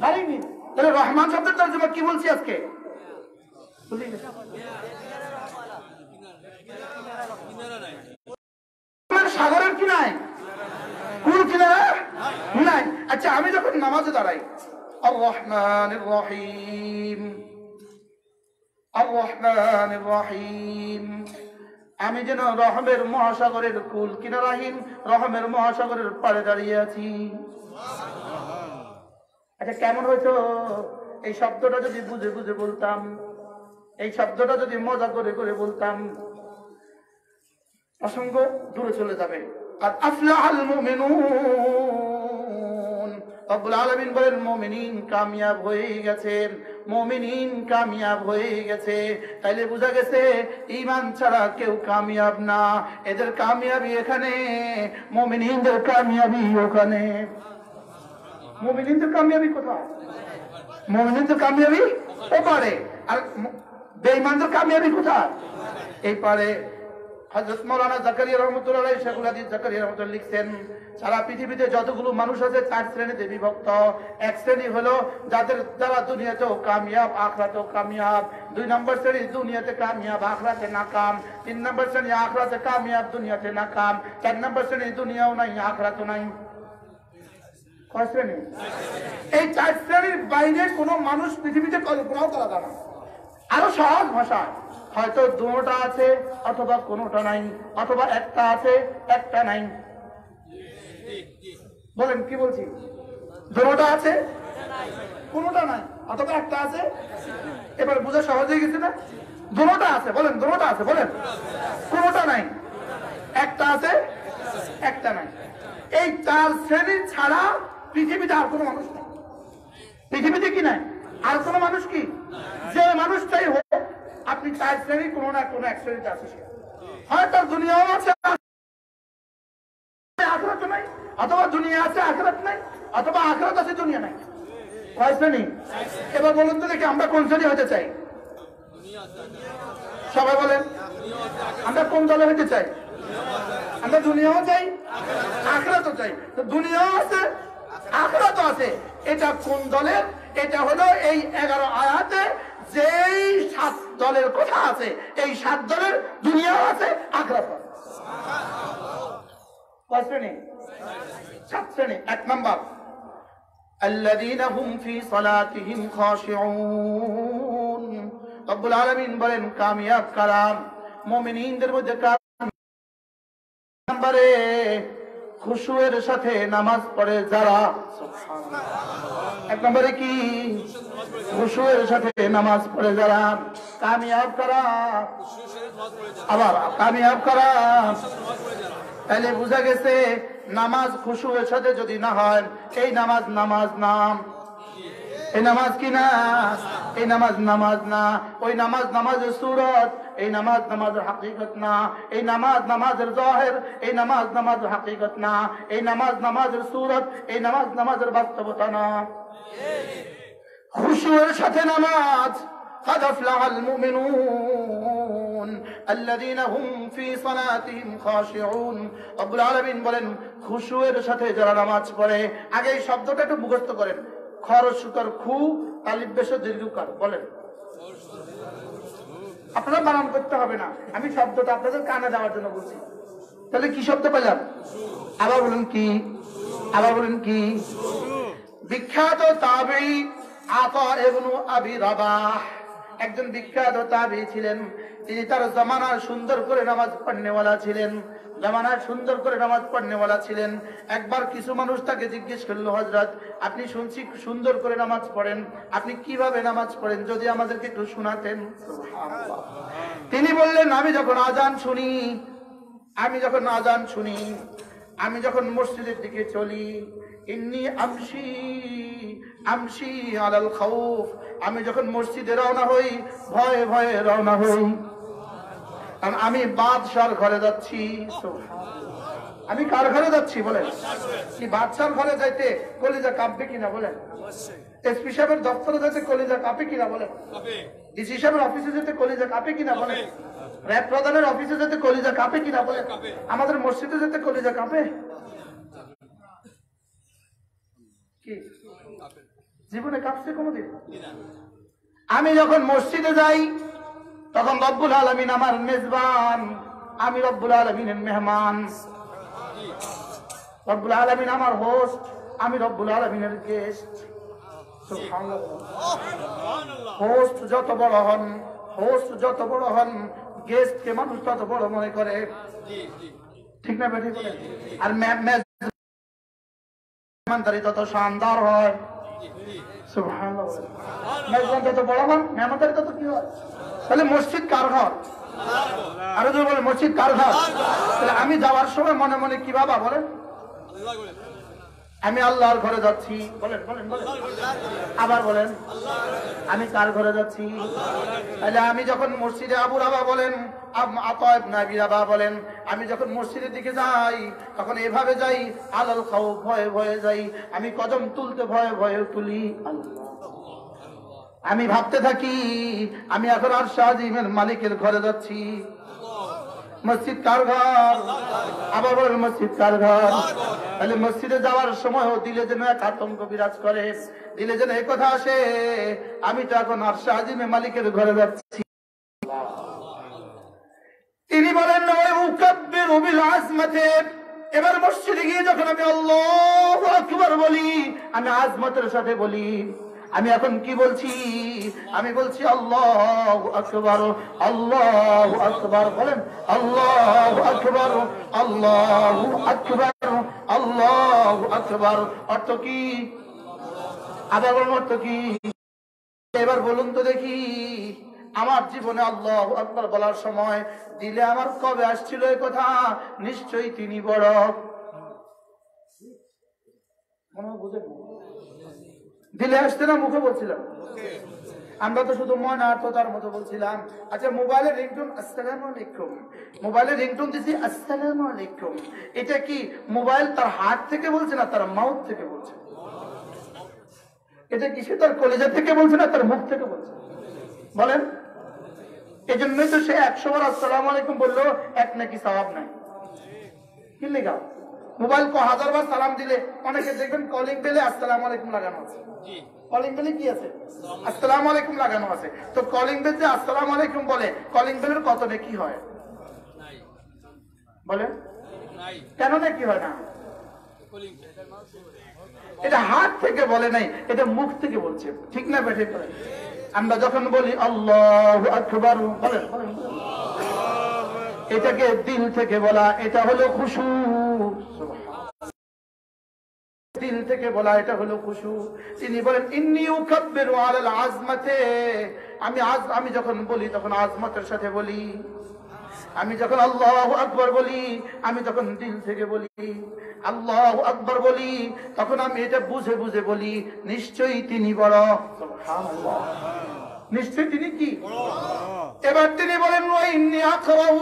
ভারী মিল। তাহলে রহমান শব্দের তর্জমা কি বলছি আজকে? সাগরের কি নাই? কোন কিনারা নাই? আচ্ছা আমি যখন নামাজে দাঁড়াই আর রহমানির রহিম, আর রহমানির রহিম, আমি যেন রহমের মহাসাগরের কুল কিনারাহীন রহমের মহাসাগরের পাড়ে দাঁড়িয়ে আছি। আচ্ছা কেমন হইতো এই শব্দটা যদি বুঝে বুঝে বলতাম, এই শব্দটা যদি মজা করে করে বলতাম, অসংখ্য দূরে চলে যাবে। আর আফলাহাল মুমিনুন, রব্বুল আলামিন বলেন মুমিনিন কামিয়াব হয়ে গেছেন, মুমিনিন কামিয়াব হয়ে গেছে। তাইলে বোঝা গেছে ঈমান ছাড়া কেউ কামিয়াব না। এদের কামিয়াবি এখানে, মুমিনিনদের কামিয়াবি ওখানে। মুমিনিনদের কামিয়াবি কোথায়? মুমিনিনদের কামিয়াবি ওপারে, আর বেঈমানদের কামিয়াবি কোথায়? এই পারে। হযরত মাওলানা জাকারিয়া রাহমাতুল্লাহ আলাইহি, শেখুল হাদিস জাকারিয়া রাহমাতুল্লাহ লিখছেন সারা পৃথিবীতে যতগুলো মানুষ আছে 4 শ্রেণীতে বিভক্ত। এক শ্রেণী হলো যারা দুনিয়াতেও কামিয়াব আখিরাতেও কামিয়াব, 2 নম্বর শ্রেণী দুনিয়াতে কামিয়াব আখিরাতে নাকাম, 3 নম্বর শ্রেণী আখিরাতে কামিয়াব দুনিয়াতে নাকাম, 4 নম্বর শ্রেণী দুনিয়াও নাই আখিরাতও নাই। কয় শ্রেণী? এই 4 শ্রেণীর বাইরে কোনো মানুষ পৃথিবীতে কল্পনাও করা যায় না। আরো সহজ ভাষায় হয়তো দুটোটা আছে অথবা কোনোটা নাই, অথবা একটা আছে একটা নাই। বলেন কি বলছি? দুটোটা আছে কোনোটা নাই, অথবা একটা আছে। এবার বুঝা সহজ হয়ে গেছে না? দুটোটা আছে, বলেন দুটোটা আছে, বলেন কোনোটা নাই, একটা আছে একটা নাই। এই 4 শ্রেণী ছাড়া পৃথিবীতে আর কোনো মানুষ নেই। পৃথিবীতে কি নাই? আর কোনো মানুষ কি? যে মানুষটাই হোক, আপনি 4 শ্রেণী কোনো না কোনো এক শ্রেণীতে আছে। হয় তার দুনিয়াও আছে আখিরাত নাই, অথবা দুনিয়া আছে আখিরাত নাই, অথবা আখিরাত আছে দুনিয়া নাই। কয় শ্রেণী? এবার বলুন তো দেখি আমরা কোন শ্রেণী হতে চাই? সবাই বলেন আমরা কোন দলে হতে চাই? আমরা দুনিয়াও চাই আখিরাতও চাই। তো দুনিয়াও আছে আখিরাতও আছে। এটা কোন দলের? এটা হলো এই 11 আয়াতে যেই 7 দলের কথা আছে, এই 7 দলের দুনিয়াও আছে আখিরাতও আছে। কয় শ্রেণী? 7 শ্রেণী। 1 নাম্বার আল্লাযীনা হুম ফি সালাতিহিম খাশিউন। রব্বুল আলামিন বলেন কামিয়াব কালাম মুমিনদের মধ্যে নম্বরে খুশুয়ের সাথে নামাজ পড়ে যারা। সুবহানাল্লাহ। 1 নম্বরে কি? খুশুয়ের সাথে নামাজ পড়ে যারা কামিয়াব করা। আবার কামিয়াব করা। তাহলে বুঝা গেছে নামাজ খুশুয়ের সাথে যদি না হয় এই নামাজ নামাজ নাম, এই নামাজ কি না? এই নামাজ নামাজ না। ওই নামাজ নামাজের সূরত, এই নামাজ নামাজের হাকিকত না। এই নামাজ নামাজের জাহির, এই নামাজ নামাজের হাকিকত না। এই নামাজ নামাজের সূরত, এই নামাজ নামাজের বাস্তবতা না। খুশুয়ের সাথে নামাজ। قد أفلح المؤمنون الذين هم في صلاتهم خاشعون। রব্বুল আলামিন বলেন খুশুয়ের সাথে যারা নামাজ পড়ে। আগে এই শব্দটা একটু মুখস্থ করেন। খরশুকর খু তালিব বেশ দীর্ঘকার। বলেন আপনারা বানান করতে হবে না, আমি শব্দটা আপনাদের কানে দেওয়ার জন্য বলছি। তাহলে কি শব্দ পেলাম? আবার বলেন কি? আবার বলেন কি? বিখ্যাত তাবেঈ আতা ইবনে আবি রাবাহ একজন বিখ্যাত তাবেঈ ছিলেন। তিনি তার জামানার সুন্দর করে নামাজ পড়নেওয়ালা ছিলেন। জামানার সুন্দর করে নামাজ পড়নেওয়ালা ছিলেন। একবার কিছু মানুষ তাকে জিজ্ঞেস করলো, হযরত আপনি শুনছি সুন্দর করে নামাজ পড়েন, আপনি কিভাবে নামাজ পড়েন যদি আমাদেরকে একটু শোনাতেন। সুবহানাল্লাহ। তিনি বললেন আমি যখন আযান শুনি, আমি যখন মসজিদের দিকে চলি, ইন্নী আমশি আলাল খাউফ, আমি যখন মসজিদে রওনা হই ভয়ে ভয়ে রওনা হই, কারণ আমি বাদশার ঘরে যাচ্ছি। আমি কার ঘরে যাচ্ছি বলেন? কি বাদশার ঘরে যাইতে কলিজা কাঁপবে কিনা বলেন? এসপি সাহেবের দপ্তরে যেতে কলিজা কাঁপে কিনা বলেন? ডিসি সাহেবের অফিসে যেতে কলিজা কাঁপে কিনা বলেন? র্যাব প্রধানের অফিসে যেতে কলিজা কাঁপে কিনা বলেন? আমাদের মসজিদে যেতে কলিজা কাঁপে কি? জীবনে কাঁপছে কোনোদিন? আমি যখন মসজিদে যাই তখন রব্বুল আলামিন আমার মেজবান, আমি রব্বুল আলামিনের মেহমান। রব্বুল আলামিন আমার হোস্ট, আমি রব্বুল আলামিনের গেস্ট। সুবহানাল্লাহ। হোস্ট যত বড় হন গেস্ট কে মানুষ তত বড় মনে করে। ঠিক না বেঠিক? আর মেহমানদারি তত শানদার হয়। সুবহানাল্লাহ। মেজবান যত বড় হন মেহমানদারি তত কি হয়? তাহলে মসজিদ কার ঘর? আরো যদি বলে মসজিদ কার ঘর? তাহলে আমি যাওয়ার সময় মনে মনে কি বাবা বলেন? আমি আল্লাহর ঘরে যাচ্ছি। বলেন বলেন বলেন। আবার বলেন আমি কার ঘরে যাচ্ছি? তাহলে আমি যখন মসজিদে আবু রাবা বলেন, আতা ইবনে আবি রাবা বলেন, আমি যখন মসজিদের দিকে যাই তখন এভাবে যাই আলাল খাউফ, ভয়ে ভয়ে যাই। আমি কদম তুলতে ভয়ে ভয়ে তুলি। আমি ভাবতে থাকি আমি এখন আরশ আজিমের মালিকের ঘরে যাচ্ছি। মসজিদ কার ঘর? আবার বলেন মসজিদ কার ঘর? তাহলে মসজিদে যাওয়ার সময় দিলে যেন এক আতঙ্ক বিরাজ করে, দিলে যেন এই কথা আসে আমি তো এখন আরশ আজিমের মালিকের ঘরে যাচ্ছি। তিনি বলেন উকাব্বিরু বিল আজমাতি, এবার মসজিদে গিয়ে যখন আমি আল্লাহু আকবার বলি, আমি আজমতের সাথে বলি, আমি এখন কি বলছি? আমি বলছি আল্লাহু আকবার, আল্লাহু আকবার। বলেন আল্লাহু আকবার, আল্লাহু আকবার, আল্লাহু আকবার। অর্থ কি? আবার বলুন অর্থ কি? এবার বলুন তো দেখি, আমার জীবনে আল্লাহু আকবার বলার সময় দিলে আমার কবে আসছিল এই কথা? নিশ্চয়ই তিনি বড়। দিলে আসছে না মুখে বলছিলাম? আমরা তো শুধু মনার্থতার মতো বলছিলাম। আচ্ছা, মোবাইলের রিংটোন আসসালামু আলাইকুম, মোবাইলের রিংটোন দিছি আসসালামু আলাইকুম, এটা কি মোবাইল তার হাত থেকে বলছে না তার মাউথ থেকে বলছে? এটা কি সে তার কলিজা থেকে বলছে না তার মুখ থেকে বলছে? বলেন। এই জন্যই তো সে 100 বার আসসালামু আলাইকুম বললো এক নাকি সওয়াব নাই। কি লেখা? মোবাইল কো 1000 বার সালাম দিলে অনেকে দেখবেন কলিং বেলে আসসালামু আলাইকুম লাগানো আছে। কলিং বেলে কি আছে? আসসালামু আলাইকুম লাগানো আছে। তো কলিং বেল যে আসসালামু আলাইকুম বলে, কলিং বেলের কত নেকি হয়? বলেন কেন নাকি হয় না? এটা হাত থেকে বলে নাই, এটা মুখ থেকে বলছে। ঠিক না বেঠিক? আমরা যখন বলি আল্লাহু আকবার, বলেন এটাকে দিল থেকে বলা, এটা হলো খুশু। দিল থেকে বলা, এটা হলো খুশু। তিনি বলেন ইন্নী উকাব্বিরু আলাল আজমাতে, আমি যখন বলি তখন আজমতের সাথে বলি। আমি যখন আল্লাহু আকবার বলি, আমি তখন দিল থেকে বলি। আল্লাহু আকবার বলি তখন আমি এটা বুঝে বুঝে বলি, নিশ্চয়ই তিনি বড়। সুবহানাল্লাহ, নিশ্চয়ই তিনি কি? এবার তিনি বলেন ওয়া ইন্নী আকরাউ,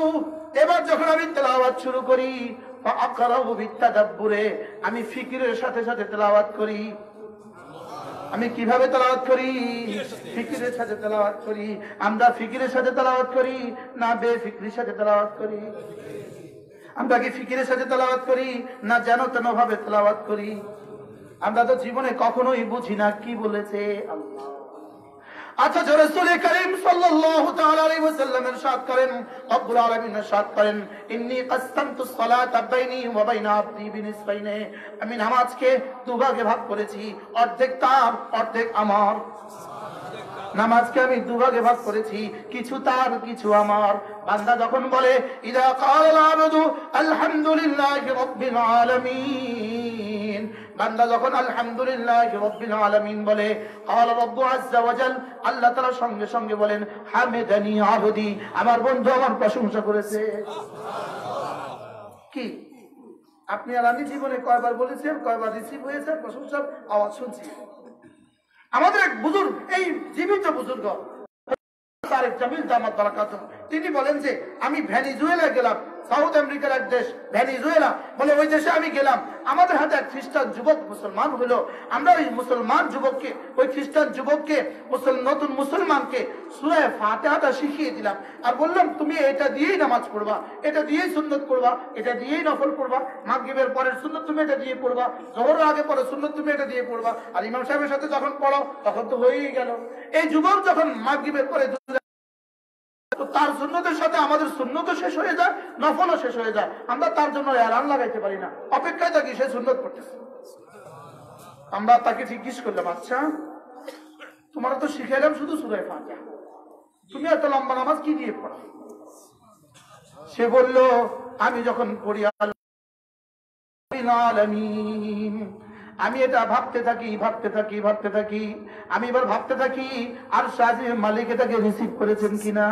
এবার যখন আমি তেলাওয়াত শুরু করি, আকরাউ বিতাদাব্বুরে, আমি ফিকিরের সাথে সাথে তেলাওয়াত করি। আমি কিভাবে তেলাওয়াত করি? ফিকিরের সাথে তেলাওয়াত করি। আমরা ফিকিরের সাথে তেলাওয়াত করি না বেফিকিরের সাথে তেলাওয়াত করি? আমরা কি ফিকিরের সাথে তেলাওয়াত করি না যেন তেন ভাবে তেলাওয়াত করি? আমরা তো জীবনে কখনোই বুঝি না কি বলেছে আল্লাহ। আচ্ছা, রাসূল করিম সাল্লাল্লাহু তাআলা আলাইহি ওয়াসাল্লাম ইরশাদ করেন, রব্বুল আলামিন ইরশাদ করেন, ইন্নী কাসসামতু সলাতা বাইনি ওয়া বাইনা আবদি বিনিসফাইনে, আমি নামাজকে দুভাগে ভাগ করেছি, অর্ধেক তার অর্ধেক আমার। নামাজকে আমি দুভাগে ভাগ করেছি, কিছু তার কিছু আমার। বান্দা যখন বলে ইযা ক্বালাল আবদু আলহামদুলিল্লাহি রাব্বিল আলামিন, বান্দা যখন আলহামদুলিল্লাহি রাব্বিল আলামিন বলে, ক্বালা রাব্বু আযজা ওয়া জাল, আল্লাহ তাআলা সঙ্গে সঙ্গে বলেন হামিদানি আবদি, আমার বন্ধু আমার প্রশংসা করেছে। কি আপনি আর আমি জীবনে কয়বার বলেছি, কয়বার রিসিভ হয়েছে প্রশংসার আওয়াজ শুনছি? আমাদের এক বুজুর্গ, এই জীবিত বুজুর্গ তারেক জামিল দামাত বারাকাতুহু, তিনি বলেন যে আমি ভেনিজুয়েলা গেলাম, সাউথ আমেরিকার এক দেশ ভেনিজুয়েলা, বলে ওই দেশে আমি গেলাম, আমাদের হাতে এক খ্রিস্টান যুবক মুসলমান হলো। আমরা ওই মুসলমান যুবককে, ওই খ্রিস্টান যুবককে, নতুন মুসলমানকে সূরা ফাতিহাটা শিখিয়ে দিলাম আর বললাম তুমি এটা দিয়েই নামাজ পড়বা, এটা দিয়েই সুন্নত করবা, এটা দিয়েই নফল পড়বা, মাগরিবের পরের সুন্নত তুমি এটা দিয়ে পড়বা, যোহরের আগে পরে সুন্নত তুমি এটা দিয়ে পড়বা। আর ইমাম সাহেবের সাথে যখন পড়ো তখন তো হয়েই গেল। এই যুবক যখন মাগরিবের পরে তার সুন্নতের সাথে আমাদের সুন্নতও শেষ হয়ে যায়, নফলও শেষ হয়ে যায়, আমরা তার জন্য অ্যালার্ম লাগাইতে পারি না, অপেক্ষায় থাকি সে সুন্নত করতেছে। আমরা তাকে জিজ্ঞেস করলাম, আচ্ছা তোমার তো শিখাইলাম শুধু সূরা ফাতিহা, তুমি এত লম্বা নামাজ কি দিয়ে পড়ো? সে বলল আমি যখন পড়ি আলামিন, আমি এটা ভাবতে থাকি, আমি এবার ভাবতে থাকি আর শাহজির মালিক এটাকে রিসিভ করেছেন কিনা।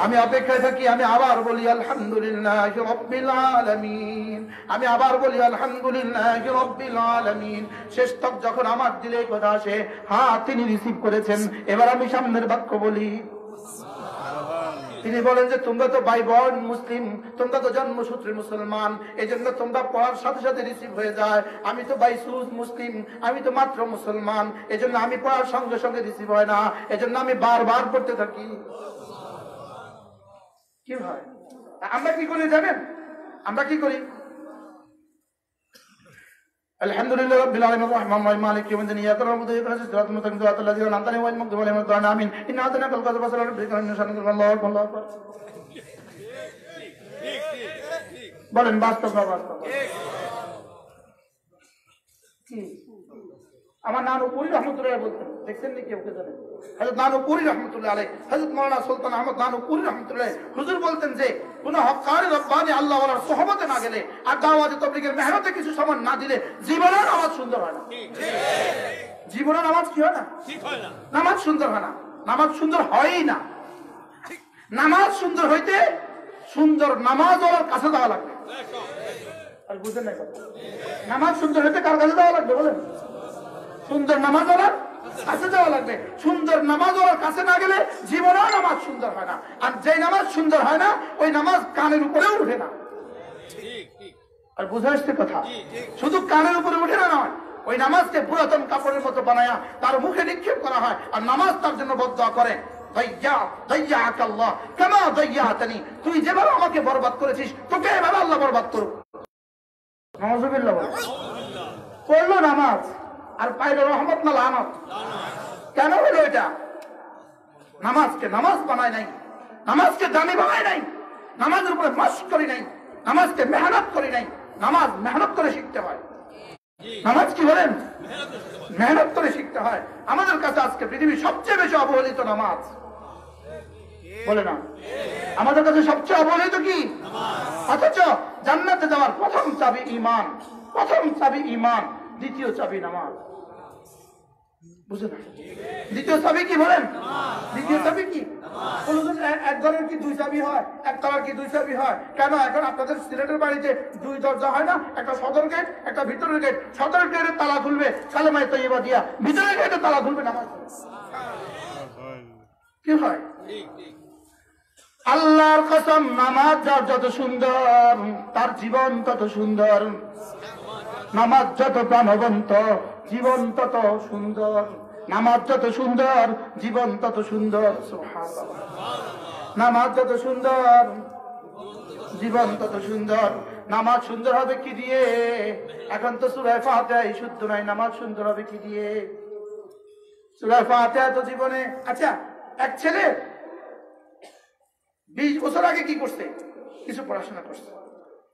আমি অপেক্ষায় থাকি, আমি আবার বলি আলহামদুলিল্লাহি রাব্বিল আলামিন, আমি আবার বলি আলহামদুলিল্লাহি রাব্বিল আলামিন। শেষ তক যখন আমার দিলে কথা আসে, হ্যাঁ তিনি রিসিভ করেছেন, এবার আমি সামনের বাক্য বলি। তিনি বলেন যে তোমরা তো বাই বর্ন মুসলিম, তোমরা তো জন্মসূত্রে মুসলমান, এই জন্য তোমরা পড়ার সাথে সাথে রিসিভ হয়ে যায়। আমি তো বাই সুজ মুসলিম, আমি তো মাত্র মুসলমান, এই জন্য আমি পড়ার সঙ্গে সঙ্গে রিসিভ হয় না, এই জন্য আমি বারবার পড়তে থাকি। কি হয়? আমরা কি করি জানেন? আমরা কি করি? আলহামদুলিল্লাহি রাব্বিল আলামিন আর-রাহমানির রাহিম মালিকি ইয়াউমিদ্দিন ইয়্যাকা না'বুদু ওয়া ইয়্যাকা নাস্তাঈন সিরাতাল মুস্তাকিম সিরাতাল লাযীনা আন'আমতা আলাইহিম গায়রিল মাগদূবি আলাইহিম ওয়া লাদ-দাল্লিন আমিন। ইন্না আ'তাইনাকাল কাউসার ফাসআল বিকামিন শানিকা আল্লাহু আকবার। বলেন বাস্তব না বাস্তব? কি আমার নানুপুরি রহমতুল্লাহ বলতেন, দেখছেন নাকি ওকে জানেন? হযরত নানুপুরি রহমতুল্লাহ আলাইহি, হযরত মাওলানা সুলতান আহমদ নানুপুরি রহমতুল্লাহ হুজুর বলতেন যে কোন হক্কানি রব্বানি আল্লাহ ওয়ালার সোহবতে না গেলে আর দাওয়াতে তাবলীগের মেহনতে কিছু সময় না দিলে জীবনের নামাজ সুন্দর হয় না। জীবনের নামাজ কি হয় না? ঠিক হয় না। নামাজ সুন্দর হয় না, নামাজ সুন্দর হয়ই না। নামাজ সুন্দর হইতে সুন্দর নামাজ ওর কাছে যাওয়া লাগবে। আর বুঝেন না কথা? নামাজ সুন্দর হইতে কার কাছে যাওয়া লাগবে বলেন? সুন্দর নামাজ ওর কাছে যাওয়া লাগবে। সুন্দর নামাজ ওর কাছে না গেলে জীবনেও নামাজ সুন্দর হয় না। আর যে নামাজ সুন্দর হয় না ওই নামাজ কানের উপরেও উঠে না। আর বুঝে আসছে কথা? শুধু কানের উপরে উঠে না নয়, ওই নামাজকে পুরাতন কাপড়ের মতো বানায়া তার মুখে নিক্ষেপ করা হয় আর নামাজ তার জন্য বদদোয়া করে, তুই যেভাবে আমাকে বরবাদ করেছিস তোকে এভাবে আল্লাহ বরবাদ করুক। নাউযুবিল্লাহ। পড়লো নামাজ আর পাইলো রহমত না লানত। কেন হলো এটা? নামাজকে নামাজ বানায় নাই, নামাজকে দামি বানায় নাই, নামাজের উপরে মাস্ক করি নাই, নামাজকে মেহনত করি নাই। নামাজ মেহনত করে শিখতে হয়। নামাজ কি বলেন? মেহনত করে শিখতে হয়। আমাদের কাছে আজকে পৃথিবীর সবচেয়ে বেশি অবহেলিত নামাজ, বলে না? আমাদের কাছে সবচেয়ে অবহেলিত কি? অথচ জান্নাতে যাওয়ার প্রথম চাবি ঈমান, প্রথম চাবি ঈমান, দ্বিতীয় চাবি নামাজ। বুঝে না? দ্বিতীয় চাবি কি বলেন? দ্বিতীয় চাবি কি? এক ঘরের কি দুই চাবি হয়? এক তলার কি দুই চাবি হয়? কেন এখন আপনাদের সিলেটের বাড়িতে দুই দরজা হয় না? একটা সদর গেট, একটা ভিতরের গেট। সদর গেটের তালা খুলবে কালেমায়ে তাইয়্যিবা দিয়া, ভিতরের গেটের তালা খুলবে নামাজ। কি হয়? আল্লাহর কসম, নামাজ যার যত সুন্দর তার জীবন তত সুন্দর। নামাজ যত প্রাণবন্ত জীবন তত সুন্দর। নামাজ যত সুন্দর জীবন তত সুন্দর। সুবহানাল্লাহ। নামাজ যত সুন্দর জীবন তত সুন্দর। নামাজ সুন্দর হবে কি দিয়ে? এখন তো সূরা ফাতিহা শুদ্ধ নাই, নামাজ সুন্দর হবে কি দিয়ে? সূরা ফাতিহা তো জীবনে, আচ্ছা এক ছেলে 20 বছর আগে কি করছে? কিছু পড়াশোনা করছে।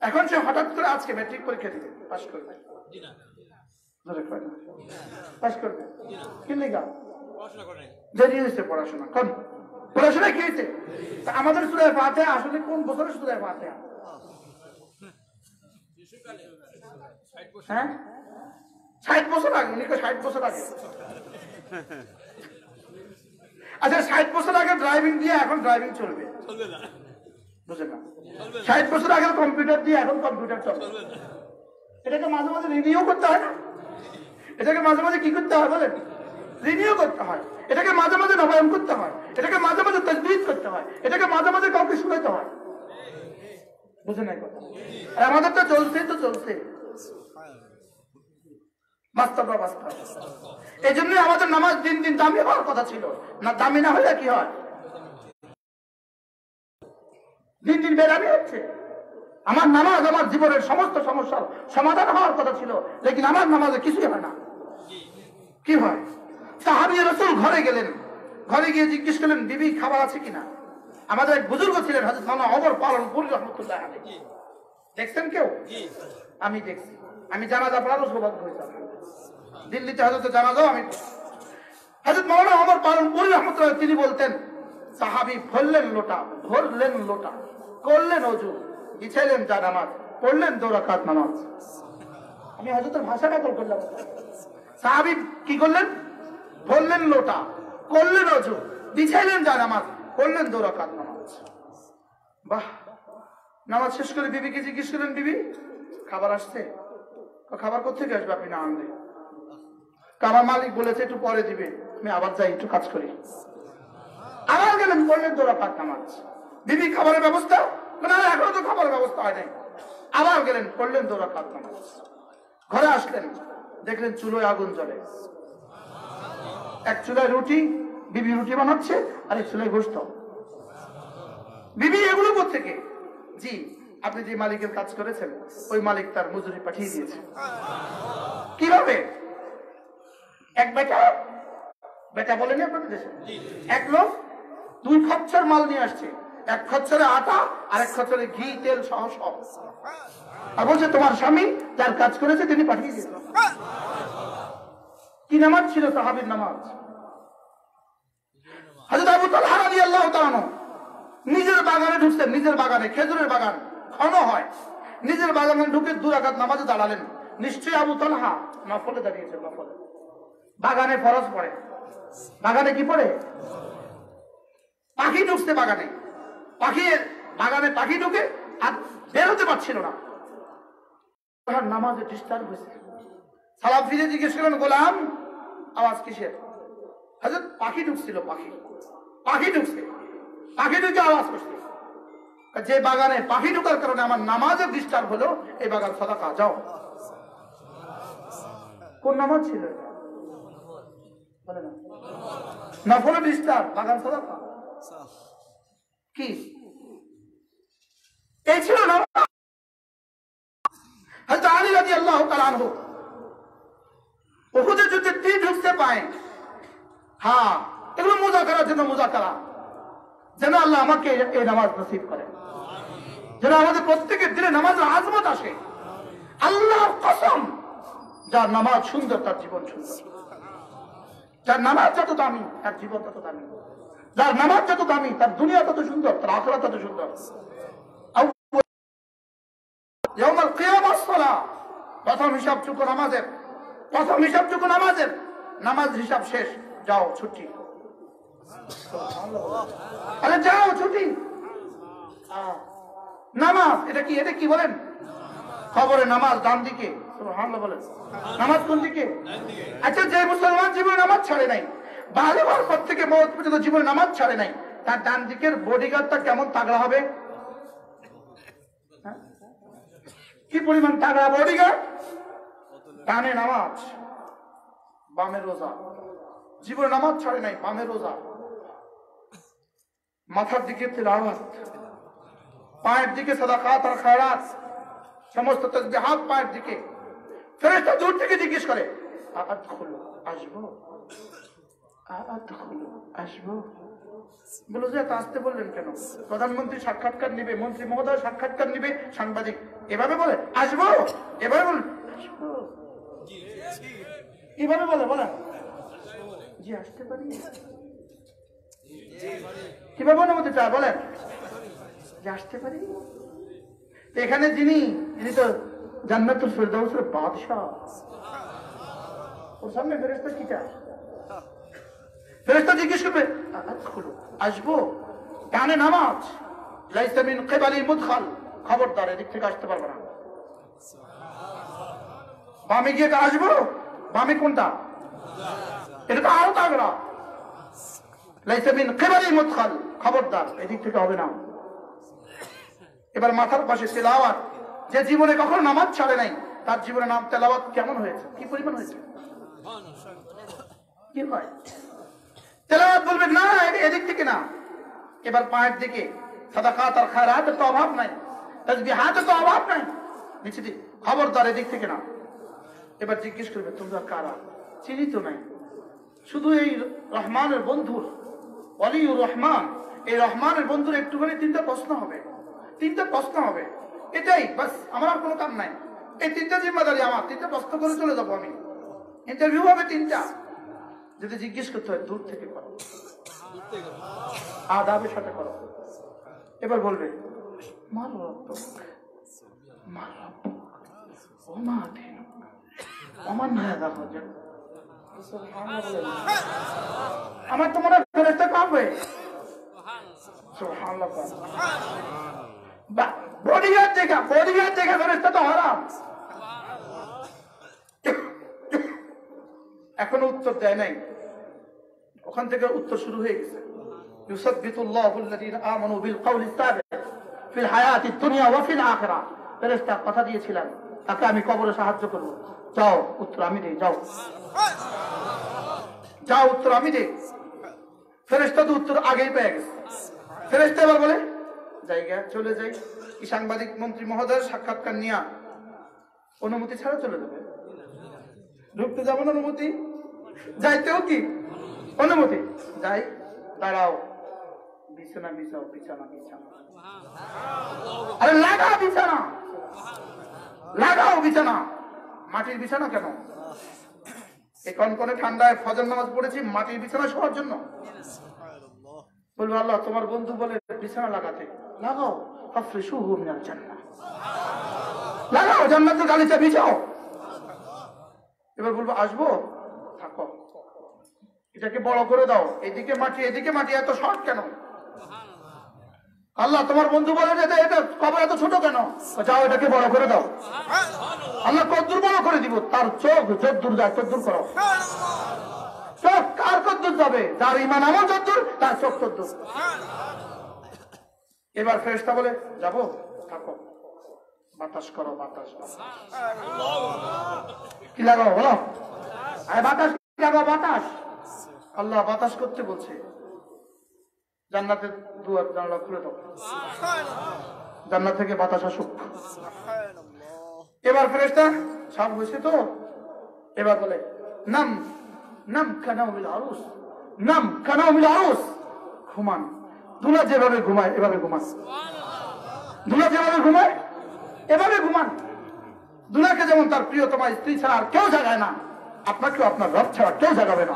এখন সে হঠাৎ করে আজকে ম্যাট্রিক পরীক্ষা দিবে, পাস করবে। পাস করবে কি লেগা? দেরি হয়েছে পড়াশোনা। কোন পড়াশোনা কি হয়েছে? আমাদের সূরা ফাতিহা আসলে কোন বছরের সূরা ফাতিহা? হ্যাঁ, 60 বছর আগে। উনি 60 বছর আগে। আচ্ছা, 60 বছর আগে ড্রাইভিং দিয়ে এখন ড্রাইভিং চলবে, বুঝলেন না? 60 বছর আগে কম্পিউটার দিয়ে এখন কম্পিউটার চলবে। এটাকে মাঝে মাঝে রিনিউ করতে হয় না? এটাকে মাঝে মাঝে কি করতে হয় বলেন? রিনিউ করতে হয়। এটাকে মাঝে মাঝে নবায়ন করতে হয়। এটাকে মাঝে মাঝে তাজদীদ করতে হয়। এটাকে মাঝে মাঝে কাউকে শুনাইতে হয়। বুঝে নাই কথা? আর আমাদের তো চলছে, তো চলছে বাস্তব বাস্তব। এই জন্য আমাদের নামাজ দিন দিন দামি হওয়ার কথা ছিল না। দামি না হলে কি হয়? দিন দিন বেরামি হচ্ছে। আমার নামাজ আমার জীবনের সমস্ত সমস্যার সমাধান হওয়ার কথা ছিল, লেকিন আমার নামাজে কিছুই হয় না। কি হয়? সাহাবী রাসূল ঘরে গেলেন, ঘরে গিয়ে জিজ্ঞেস করলেন বিবি খাবার আছে কিনা। আমাদের এক বুজুর্গ ছিলেন হযরত মাওলানা ওমর পালনপুরি রাহমাতুল্লাহ আলাইহি। দেখছেন কেউ? আমি দেখছি। আমি জানাজা পড়ারও সৌভাগ্য হয়েছে। দিল্লিতে হযরত জানাজাও আমি। হযরত মাওলানা ওমর পালনপুরি রাহমাতুল্লাহ তিনি বলতেন, সাহাবী ভরলেন লোটা, ভরলেন লোটা, করলেন ওযু, বিছাইলেন জানামাজ, পড়লেন 2 রাকাত নামাজ। আমি হযরতের ভাষা নকল করলাম। সাহাবী কি করলেন? ভরলেন লোটা, করলেন ওযু, বিছাইলেন জানামাজ, পড়লেন 2 রাকাত নামাজ। বাহ! নামাজ শেষ করে বিবিকে জিজ্ঞেস করলেন, বিবি খাবার আসছে? খাবার কোথেকে আসবে? আপনি না আনলে। আমার মালিক বলেছে একটু পরে দিবে। আমি আবার যাই, একটু কাজ করি। আবার গেলেন, পড়লেন 2 রাকাত নামাজ। বিবি খাবারের ব্যবস্থা? না, এখনো তো খাবারের ব্যবস্থা হয় নাই। আবার গেলেন, পড়লেন 2 রাকাত নামাজ। ঘরে আসলেন, দেখলেন চুলোয় আগুন জ্বলে। এক চুলায় রুটি, বিবি রুটি বানাচ্ছে, আর এক চুলায় গোশত। বিবি এগুলো কোত্থেকে? জি, আপনি যে মালিকের কাজ করেছেন ওই মালিক তার মজুরি পাঠিয়ে দিয়েছে। কিভাবে? এক বেটা, বেটা বলেনি আপনাদের দেশে, এক লোক 2 খচ্চর মাল নিয়ে আসছে। 1 খচ্চরে আটা আর 1 খচ্চরে ঘি তেল সহ সব। আর বলছে তোমার স্বামী যার কাজ করেছে তিনি পাঠিয়ে দিয়েছেন। কি কি নামাজ ছিল? সাহাবীর নামাজ। হযরত আবু তালহা রাদিয়াল্লাহু তাআলা আনহু নিজের বাগানে ঢুকছেন, নিজের বাগানে, খেজুরের বাগান, ঘন হয়, নিজের বাগানে ঢুকে 2 রাকাত নামাজে দাঁড়ালেন। নিশ্চয়ই আবু তালহা নফলে দাঁড়িয়েছে, নফলে। বাগানে ফরজ পড়ে, বাগানে কি পড়ে? পাখি ঢুকছে বাগানে, বাগানে পাখি ঢুকে আর বেরোতে পারছিল না, নামাজে ডিস্টার্ব হয়েছে। সালাম ফিরে জিজ্ঞেস করলেন, গোলাম আওয়াজ কিসের? হযরত পাখি ঢুকছিল, পাখি ঢুকছে, পাখি ঢুকে আওয়াজ করছে। যে বাগানে পাখি ঢুকার কারণে আমার নামাজের ডিস্টার্ব হলো, এই বাগান সাদাকা যাও। কোন নামাজ ছিল? বলে না, নফলে ডিস্টার্ব, বাগান সাদাকা কি? এই ছিল না। হযরত আলী রাদিয়াল্লাহু তাআলা আনহু উহুদের যুদ্ধে তীর ঢুকতে পায়। হ্যাঁ, এগুলো মুজাকারার জন্য, মুজাকারা যেন আল্লাহ আমাকে এই নামাজ নসিব করে, যেন আমাদের প্রত্যেকের দিলে নামাজের আজমত আসে। আল্লাহর কসম, যার নামাজ সুন্দর তার জীবন সুন্দর, যার নামাজ যত দামি তার জীবন তত দামি, যার নামাজ যত দামি তার দুনিয়া তত সুন্দর, তার আখিরাত তত সুন্দর। ইয়াউমুল কিয়ামাহ সালাহ, প্রথম হিসাবটুকু নামাজের, প্রথম হিসাবটুকু নামাজের, নামাজ হিসাব শেষ, যাও ছুটি, আরে যাও ছুটি। নামাজ এটা কি? এটা কি বলেন? খবরে নামাজ ডান দিকে, সুবহানাল্লাহ বলেন। নামাজ কোন দিকে? আচ্ছা, যে মুসলমান জীবনে নামাজ ছাড়ে নাই, বালে হওয়ার পর থেকে মওত পর্যন্ত জীবনে নামাজ ছাড়ে নাই, তার ডান দিকের বডিগার্ডটা কেমন তাগড়া হবে? কি পরিমাণ তাগড়া বডিগার্ড! ডানে নামাজ, বামে রোজা, জীবনে নামাজ ছাড়ে নাই, বামে রোজা, মাথার দিকে তিলাওয়াত, পায়ের দিকে সাদাকাত আর খায়রাত, সমস্ত তাসবিহাত পায়ের দিকে। ফেরেশতা দূর থেকে জিজ্ঞেস করে, আদখুলু, আসবো, আদখুলু, আসবো। বলো যে এত আসতে বললেন কেন? প্রধানমন্ত্রী সাক্ষাৎকার নিবে, মন্ত্রী মহোদয় সাক্ষাৎকার নিবে, সাংবাদিক এভাবে বলে আসবো, এভাবে বলে আসবো, কিভাবে বলে? বলেন জি আসতে পারি, কিভাবে অনুমতি চায়? বলেন যে আসতে পারি। এখানে যিনি তো জান্নাতুল ফেরদাউসের বাদশা, ওর সামনে ফেরেশতা কি চায়? ফেরেশতা জিজ্ঞেস করবে, আসবো, ডানে নামাজ, লাইসা মিন কিবালি মুদখাল, খবরদার এদিক থেকে আসতে পারবে না। বামে গিয়ে আসবো, বামে কোনটা? এটা তো আরো তাগড়া, লাইসা মিন কিবালি মুদখাল, খবরদার এদিক থেকে হবে না। এবার মাথার পাশে তেলাওয়াত, যে জীবনে কখনো নামাজ ছাড়ে নাই, তার জীবনে নাম তেলাওয়াত কেমন হয়েছে, কি পরিমাণ হয়েছে? কি হয়? তেলাওয়াত বলবে না, এদিক থেকে না। এবার পায়ের দিকে সাদাকাত আর খায়রাতের তো অভাব নাই, তাসবিহাতের তো অভাব নাই, নিচে দিকে খবরদার এদিক থেকে না। এবার জিজ্ঞেস করবে, তোমরা কারা? চিনি তো নাই, শুধু এই রহমানের বন্ধুর, ওয়ালিউর রহমান, এই রহমানের বন্ধুর একটুখানি 3টা প্রশ্ন হবে, 3টা প্রশ্ন হবে, এটাই বাস, আমার আর কোনো কাম নাই। এই 3টা জিম্মাদারি আমার, 3টা প্রশ্ন করে চলে যাবো আমি। ইন্টারভিউ হবে 3টা, যদি জিজ্ঞেস করতে হয় দূর থেকে করো, আদাবের সাথে করো। এবার বলবে মার রব্বুক, মার রব্বুক, ওমা দীনুক, ওমান হাযা রাজুল। আমার তো মনে হয় ফেরেশতা কাঁপবে। সুবহানাল্লাহ। বডিগার্ড দেখা ফেরেশতা তো হারাম। এখনো উত্তর দেয় নাই, ওখান থেকে উত্তর শুরু হয়ে গেছে। ইউসাব্বিতুল্লাহুল্লাযীনা আমানু বিল কওলি সাবিত ফিল হায়াতিদ দুনিয়া ওয়া ফিল আখিরাহ। ফেরেশতা কথা দিয়েছিলেন, তাকে আমি কবরে সাহায্য করব। যাও, উত্তর আমি দেই, যাও, যাও, উত্তর আমি দেই। ফেরেশতা তো উত্তর আগেই পেয়ে গেছে। ফেরেশতা এবার বলে, জায়গা চলে যাই। কি সাংবাদিক মন্ত্রী মহোদয় সাক্ষাৎকার নিয়ে অনুমতি ছাড়া চলে যাবে? ঢুকতে যাবো না অনুমতি, যাইতেও কি অনুমতি? যাই, দাঁড়াও, বিছানা বিছাও, বিছানা বিছানা, আরে লাগাও বিছানা, লাগাও বিছানা। মাটির বিছানা কেন? এই কনকনে ঠান্ডায় ফজর নামাজ পড়েছি মাটির বিছানা শোয়ার জন্য। বলবো আল্লাহ তোমার বন্ধু বলে বিছানা লাগাতে, লাগাও, আফরিশুহু মিনাল জান্নাহ, লাগাও জান্নাতের গালিচা বিছাও। এবার বলবো আসবো, থাকো, এটাকে বড় করে দাও, এদিকে মাটি এদিকে মাটি, এত শর্ট কেন? আল্লাহ তোমার বন্ধু বলে যে এটা কবর এত ছোট কেন? যাও এটাকে বড় করে দাও। আল্লাহ কদ্দুর বড় করে দিব? তার চোখ যদ্দুর যায় তদ্দুর করো। চোখ কার কদ্দুর যাবে? যার ঈমান আমল যদ্দুর, তার চোখ তদ্দুর। এবার ফেরেশতা বলে যাবো, থাকো, বাতাস করো, বাতাস কি লাগাও বলো, আরে বাতাস লাগাও, বাতাস। আল্লাহ বাতাস করতে বলছে, জান্নাতের দুয়ার জানালা খুলে দাও, জান্নাত থেকে বাতাস আসুক। এবার ফেরেশতা সব হয়েছে তো, এবার বলে নাম নাম কানাউমিল আরুস, নাম কানাউমিল আরুস, ঘুমান। দুলা যেভাবে ঘুমায় এভাবে ঘুমান, দুলা যেভাবে ঘুমায় এভাবে ঘুমান। দুলাকে যেমন তার প্রিয়তমা স্ত্রী ছাড়া আর কেউ জাগায় না, আপনাকেও আপনার রব ছাড়া কেউ জাগাবে না।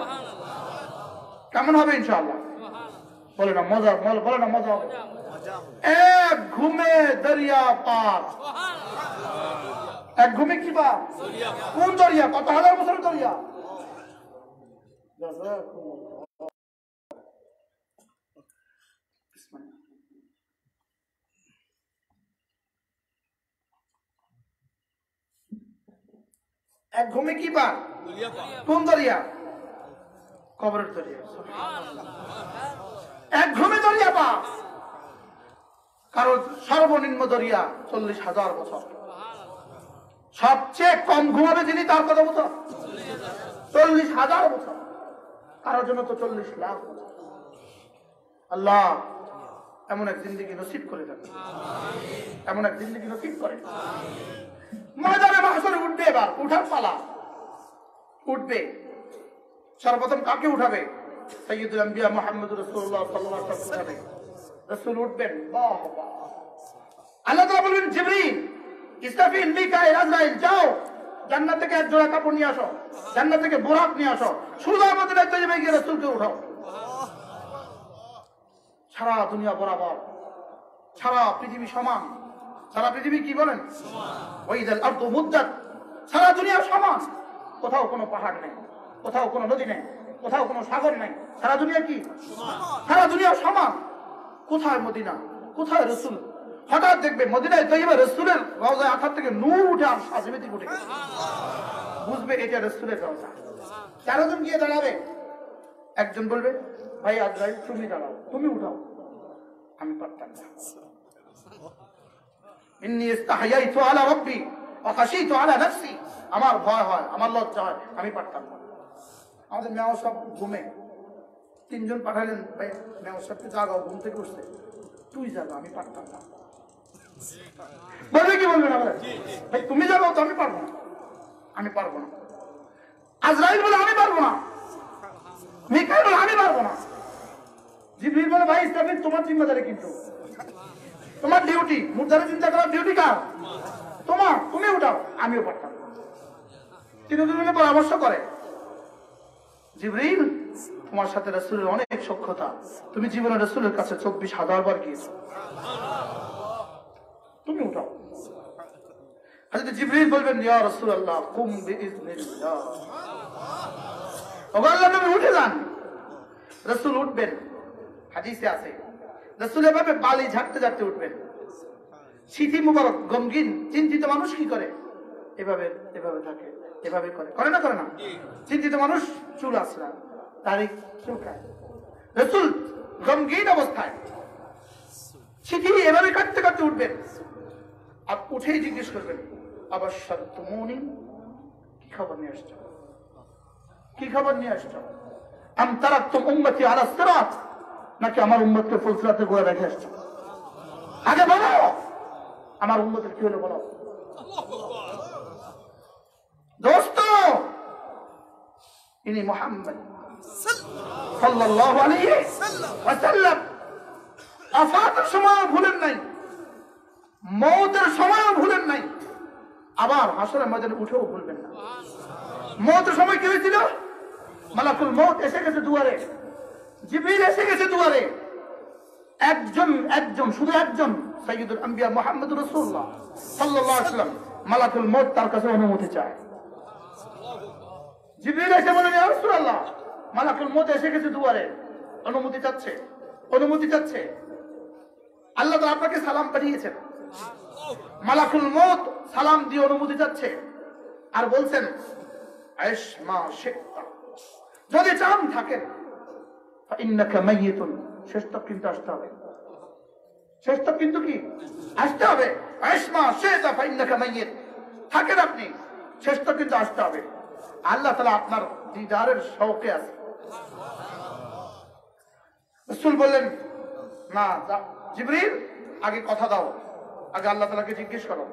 কেমন হবে ইনশাআল্লাহ? বলে না মজা, বলে না মজা হবে। এক ঘুমে দরিয়া পার, এক ঘুমে কি পার? কোন দরিয়া? কত হাজার বছরের দরিয়া। এক ঘুমে কি পার? কোন দরিয়া? কবরের দরিয়া। এক ঘুমে দরিয়া পার, কারণ সর্বনিম্ন দরিয়া 40,000 বছর। সবচেয়ে কম ঘুমাবে যিনি, তার কত বছর? 40,000 বছর। কারোর জন্য তো 40 লাখ বছর। আল্লাহ এমন এক জিন্দেগি নসিব করে দেন, এমন এক জিন্দেগি নসিব করে। ময়দানে মাহশরে উঠবে, এবার উঠার পালা। উঠবে, সর্বপ্রথম কাকে উঠাবে? সাইয়্যিদুল আম্বিয়া মুহাম্মদুর রাসূলুল্লাহ সাল্লাল্লাহু আলাইহি ওয়াসাল্লাম উঠাবে। রাসূল উঠবেন, বাহ বাহ। আল্লাহ তাআলা বলবেন জিবরিল, ইসরাফিল, মিকাইল, আজরাইল, যাও জান্নাত থেকে এক জোড়া কাপড় নিয়ে আসো, জান্নাত থেকে বোরাক নিয়ে আসো, সোজা মদিনায় তৈয়বা গিয়ে রাসূলকে উঠাও। সারা দুনিয়া বরাবর, সারা পৃথিবী সমান। সারা পৃথিবী কি বলেন? ওয়াইদাল আরদু মুদ্দাত, সারা দুনিয়া সমান। কোথাও কোনো পাহাড় নেই, কোথাও কোনো নদী নেই, কোথাও কোনো সাগর নেই। সারা দুনিয়া কি? সারা দুনিয়া সমান। কোথায় মদিনা, কোথায় রাসূল? হঠাৎ দেখবে মদিনায় তৈয়বা রাসূলের রওজায় আঠার থেকে নূর উঠে আর সাজেমিতি উঠে গেছে, বুঝবে এটা রাসূলের রওজা। 4 জন গিয়ে দাঁড়াবে, একজন বলবে ভাই আজরাইল তুমি দাঁড়াও, তুমি উঠাও। আমি পারতাম না। ইন্নী ইস্তাহয়াইতু আলা রাব্বি ওয়া খাশিতু আলা নাফসি, আমার ভয় হয়, আমার লজ্জা হয়, আমি পারতাম না। আমাদের মেয়ে সব ঘুমে, 3 জন পাঠালেন, ভাই মেয়ে সবকে জাগাও, ঘুম থেকে উঠছে, তুই জাগা, আমি পারতাম না। বলবে কি বলবে না? ভাই তুমি জাগাও তো, আমি পারবো না, আমি পারবো না। আজরাইল বলে আমি পারবো না, মিকাইল বলে আমি পারবো না, জিবরিল বলে ভাই ইসরাফিল তোমার জিম্মাদারি, কিন্তু তোমার ডিউটি, মুর্দারে চিন্তা করার ডিউটি কার? তোমার, তুমি উঠাও। আমিও পারতাম। 3 জনে পরামর্শ করে, জিবরিল তোমার সাথে রাসূলের অনেক সখ্যতা, তুমি জীবনে রাসূলের কাছে 24,000 বার গিয়েছো, তুমি উঠাও। হযরত জিবরিল বলবেন ইয়া রাসূলুল্লাহ কুম বিইজনিল্লাহ, ওগো আল্লাহর নবী উঠে যান। রাসূল উঠবেন, হাদিসে আছে রাসূল এভাবে বালি ঝাড়তে ঝাড়তে উঠবেন। সিথি মুবারক গমগিন চিন্তিত মানুষ কি করে? এভাবে এভাবে থাকে, এভাবে করে, করে না? করে না? চিন্তিত মানুষ চুল আসরা, দাড়ি চুলকায়। রাসূল গমগিন অবস্থায় সিথি এভাবে কাটতে কাটতে উঠবেন, আর উঠেই জিজ্ঞেস করবেন আবাশশারতুমুনি, কি খবর নিয়ে আসছো? কি খবর নিয়ে আসছো? আম তারাকতুম উম্মতি আলা সিরাত, নাকি আমার উম্মতকে ফুলসিরাতে গোড়া রেখে আসছো? আগে বলো আমার উম্মতের কি হলো, বলো। দোস্ত ইনি মুহাম্মদ সাল্লাল্লাহু আলাইহি ওয়াসাল্লাম আফাতের সময় ভুলেন নাই, মওতের সময় ভুলেন নাই, আবার হাসরের ময়দানে উঠেও ভুলবেন না। মওতের সময় কি হয়েছিল? মালাকুল মওত এসে গেছে দুয়ারে, জিবরিল এসে গেছে দুয়ারে। একজন শুধু একজন, সাইয়্যিদুল আম্বিয়া মুহাম্মদুর রাসূলুল্লাহ সাল্লাল্লাহু আলাইহি ওয়াসাল্লাম, মালাকুল মওত তার কাছে অনুমতি চায়। জিবরিল এসে বলেন, ইয়া রাসূলুল্লাহ, মালাকুল মওত এসে গেছে দুয়ারে, অনুমতি চাচ্ছে। আল্লাহ তাআলা আপনাকে সালাম পাঠিয়েছেন। মালাকুল মওত সালাম দিয়ে অনুমতি চাচ্ছে আর বলছেন, আয়েশ মা শিকতা, যদি চান থাকেন, ফাইন্নাকা মাইয়িতুন, শেষ তক কিন্তু আসতে হবে। শেষ তক কিন্তু কি আসতে হবে। আয়েশ মা শিকতা ফাইন্নাকা মাইয়িত, থাকেন আপনি, শেষ তক কিন্তু আসতে হবে। আল্লাহ তাআলা আপনার দিদারের শৌকে আছে। রাসূল বললেন, না জিবরিল, আগে কথা দাও, আগে আল্লাহ তাআলাকে জিজ্ঞেস করো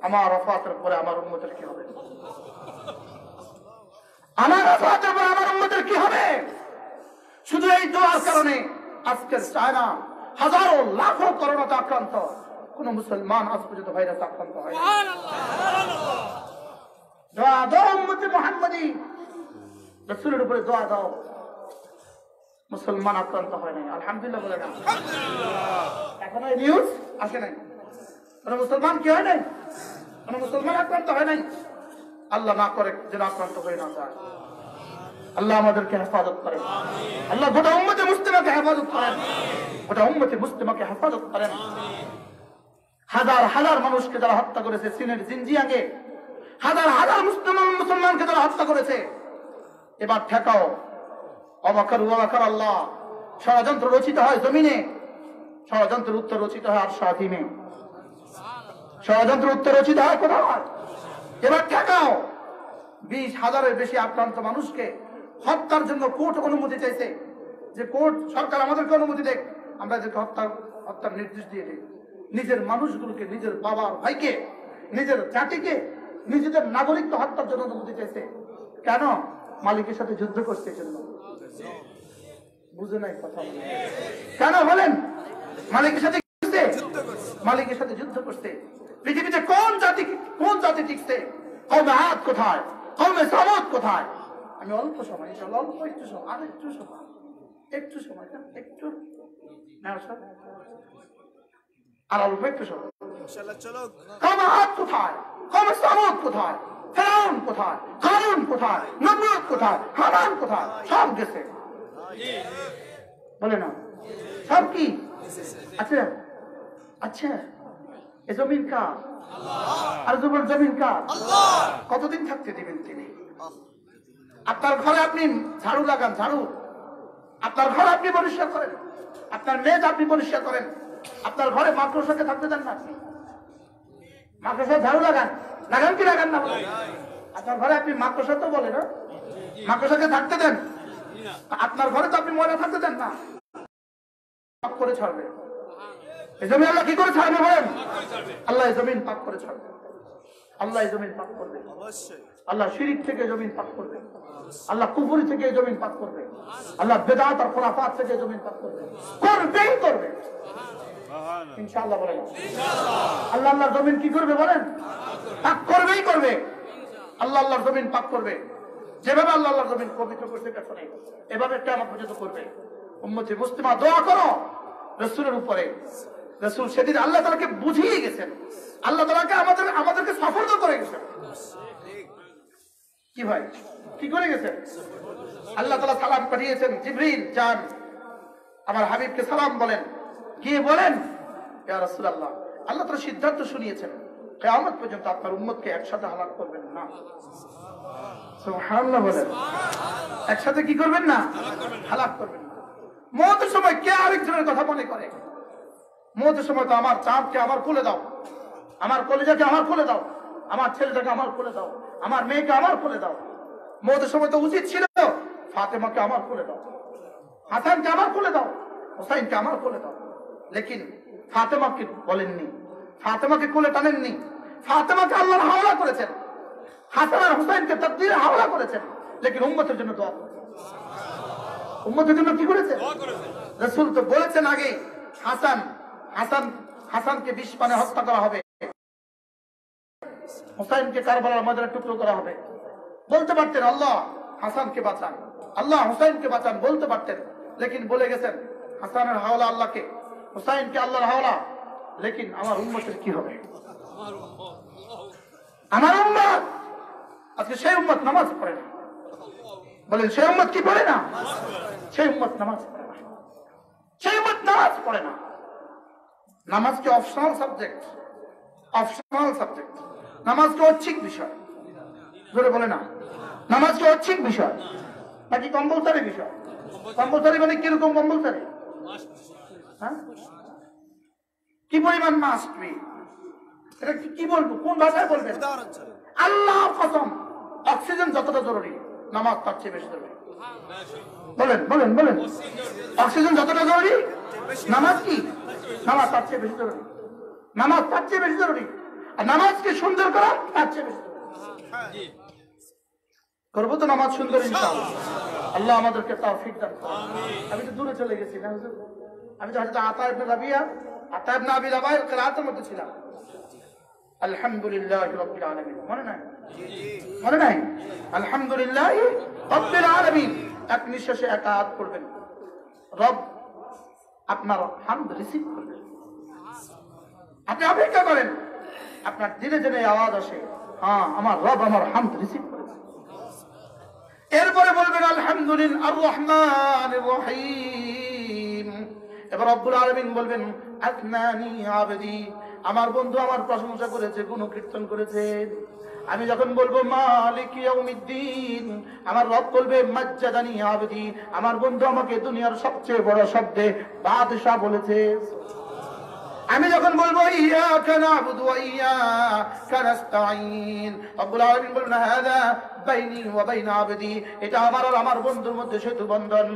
আমার ওয়াফাতের পরে আমার উম্মতের কি হবে, আমার ওয়াফাতের পরে আমার উম্মতের কি হবে। শুধু এই দোয়ার কারণে আজকের চায়না হাজারো লাখো করোনাতে আক্রান্ত, কোন মুসলমান আজ পর্যন্ত ভাইরাস আক্রান্ত হয় না। দোয়া দাও উম্মতে মুহাম্মাদি, রাসূলের উপরে দোয়া দাও, মুসলমান আক্রান্ত হয় নাই। আলহামদুলিল্লাহ বলে না? এখনো এই নিউজ আসে নাই, কোন মুসলমান কি হয় নাই, কোন মুসলমান আক্রান্ত হয় নাই। আল্লাহ না করে যেন আক্রান্ত হয়ে না যায়। আল্লাহ আমাদেরকে হেফাজত করেন, আল্লাহ গোটা উম্মতে মুসলিমাকে হেফাজত করেন, গোটা উম্মতে মুসলিমাকে হেফাজত করেন। হাজার হাজার মানুষকে যারা হত্যা করেছে চীনের জিনজিয়াংয়ে, হাজার হাজার মুসলমানকে যারা হত্যা করেছে, এবার ঠেকাও। অবাকার ওয়াবাকার আল্লাহ, ষড়যন্ত্র রচিত হয় জমিনে, ষড়যন্ত্রের উত্তর রচিত হয় আর সাথীমে, ষড়যন্ত্র উত্তর রচিত হয় কোথায়? এবার ঠেকাও। 20,000-এর বেশি আক্রান্ত মানুষকে হত্যার জন্য কোর্ট অনুমতি চাইছে, যে কোর্ট সরকার আমাদেরকে অনুমতি দেখ, আমরা এদেরকে হত্যার নির্দেশ দিয়ে দিই। নিজের মানুষগুলোকে, নিজের বাবার ভাইকে, নিজের জাতিকে, নিজেদের নাগরিককে হত্যার জন্য অনুমতি চাইছে। কেন? মালিকের সাথে যুদ্ধ করছে জন্য। বুঝে নাই কথা? কেন বলেন? মালিকের সাথে মালিকের সাথে যুদ্ধ করতে। পৃথিবীতে কোন জাতি টিকছে? কওমে আদ কোথায়? কওমে সামুদ কোথায়? আমি অল্প সময়, ইনশাআল্লাহ একটু সময়, আর একটু সময়, আর অল্প একটু সময়, ইনশাআল্লাহ। চলো, কওমে আদ কোথায়? কওমে সামুদ কোথায়? ফিরআউন কোথায়? কারুন কোথায়? নমরুদ কোথায়? হামান কোথায়? সব গেছে, বলে না? সব কি? আচ্ছা এ জমিন কার? আর জমিন কার? কতদিন থাকতে দিবেন তিনি? আপনার ঘরে আপনি ঝাড়ু লাগান, ঝাড়ু, আপনার ঘর আপনি পরিষ্কার করেন, আপনার মেজ আপনি পরিষ্কার করেন, আপনার ঘরে মাকড়সাকে থাকতে দেন না? আপনি মাকড়সা ঝাড়ু লাগান কি লাগান না? আপনার ঘরে আপনি মাকড়সা তো বলে না, মাকড়সাকে থাকতে দেন? আপনার ঘরে তো আপনি ময়লা থাকতে দেন না, পাক করে ছাড়বে। এই জমি আল্লাহ কি করে ছাড়বে বলেন? আল্লাহ এই জমিন পাক করে ছাড়বে, আল্লাহ এই জমিন পাক করবে। আল্লাহ শিরিক থেকে জমিন পাক করবে, আল্লাহ কুফরি থেকে জমিন পাক করবে, আল্লাহ বেদাত আর খুরাফাত থেকে জমিন পাক করবে, করবেই করবে ইনশাআল্লাহ। বলেন আল্লাহ আল্লাহর জমিন কি করবে বলেন? পাক করবেই করবে। আল্লাহ আল্লাহর জমিন পাক করবে, যেভাবে আল্লাহ আল্লাহর জমিন পবিত্র করতে পেছনে এভাবে কিয়ামত পর্যন্ত করবে। উম্মতে মুসলিমা দোয়া করো রাসূলের উপরে। রাসূল সেদিন আল্লাহ তাআলাকে বুঝিয়ে গেছেন, আল্লাহ তাআলাকে আমাদেরকে সফর্দ করে গেছেন। কি ভাই, কি করে গেছেন? আল্লাহ তাআলা সালাম পাঠিয়েছেন, জিবরিল যান আমার হাবিবকে সালাম বলেন, গিয়ে বলেন ইয়া রাসূলুল্লাহ, আল্লাহ তাআলা সিদ্ধান্ত শুনিয়েছেন কিয়ামত পর্যন্ত আপনার উম্মতকে একসাথে হালাক করবেন না। সুবহানাল্লাহ বলেন, একসাথে কি করবেন না? হালাক করবেন না। মওতের সময় কে আরেকজনের কথা মনে করে? মওতের সময় তো আমার চাঁদকে আমার কোলে দাও, আমার কলিজাকে আমার কোলে দাও, আমার ছেলেটাকে আমার কোলে দাও, আমার মেয়েকে আমার কোলে দাও। মওতের সময় তো উচিত ছিল ফাতেমাকে আমার কোলে দাও, হাসানকে আমার কোলে দাও, হুসাইনকে আমার কোলে দাও। লেকিন ফাতেমাকে বলেননি, ফাতেমাকে কোলে টানেননি, ফাতেমাকে আল্লাহর হাওলা করেছেন, হাসান আর হুসাইনকে তাকদীরের হাওলা করেছেন। লেকিন উম্মতের জন্য দোয়া করেছেন। উম্মতের জন্য কি করেছেন? রাসূল তো বলেছেন আগে হাসানকে 20 পানে হত্যা করা হবে, হুসাইনকে কারবালার ময়দানে টুকরো করা হবে। বলতে পারতেন আল্লাহ হাসানকে বাঁচান, আল্লাহ হুসাইনকে বাঁচান, বলতে পারতেন। লেকিন বলে গেছেন হাসানের হাওলা আল্লাহকে, হুসাইনকে আল্লাহর হাওলা। লেকিন আমার উম্মতের কি হবে? আমার উম্মত আজকে সেই উম্মত নামাজ পড়ে না। বলেন সেই উম্মত কি পড়ে না? সেই উম্মত নামাজ পড়ে না, সেই উম্মত নামাজ পড়ে না। নামাজ কি অপশনাল সাবজেক্ট? Optional subject. নামাজ কি ঐচ্ছিক বিষয়? জোরে বলে না। নামাজ কি ঐচ্ছিক বিষয় নাকি কম্পালসারি বিষয়? কম্পালসারি মানে কিরকম কম্পালসারি? হ্যাঁ, কি পরিমাণ মাস্ট বি? এটা কি বলবো, কোন ভাষায় বলবেন? আল্লাহ কসম, অক্সিজেন যতটা জরুরি নামাজ তার চেয়ে বেশি জরুরি। বলেন বলেন বলেন, অক্সিজেন যতটা জরুরি নামাজ কি? নামাজ তার চেয়ে বেশি জরুরি। নামাজ তার চেয়ে বেশি জরুরি। আর নামাজকে সুন্দর করা তার চেয়ে বেশি জরুরি। করবো তো নামাজ সুন্দর ইনশাআল্লাহ। আল্লাহ আমাদেরকে তৌফিক দান করুন। আমি তো দূরে চলে গেছি না হুজুর, আমি তো হযরত আতা ইবনে রাবিয়া, আতা ইবনে আবি রাবিয়ার কিরাতের মধ্যে ছিলাম। আলহামদুলিল্লাহি রাব্বিল আলামিন, মনে নাই? মনে নাই? আলহামদুলিল্লাহি রাব্বিল আলামিন। এক নিঃশ্বাসে একাত করবেন, রব আপনার হামদ রিসিভ করবেন। আপনি অপেক্ষা করেন, আপনার দিনে দিনে আওয়াজ আসে, হ্যাঁ আমার রব আমার হামদ রিসিভ করেন। এরপরে বলবেন আলহামদুলিল্লাহ আর রহমানির রহিম। এবার রব্বুল আলামিন বলবেন আসনানি আবদি, আমার বন্ধু আমার প্রশংসা করেছে, গুণকীর্তন করেছে। আমি যখন বলবো মালিক ইয়াউমিদ্দিন, আমার রব বলবে মাজ্জাদানি আবদি, আমার বন্ধু আমাকে দুনিয়ার সবচেয়ে বড় শব্দে বাদশা বলেছে। আমি যখন বলবো ইয়াকা না'বুদু ওয়া ইয়াকা নাস্তাঈন, রব্বুল আলামিন বলবেন হাযা বাইনি ওয়া বাইনা আবদি, এটা আমার আর আমার বন্ধুর মধ্যে সেতু বন্ধন,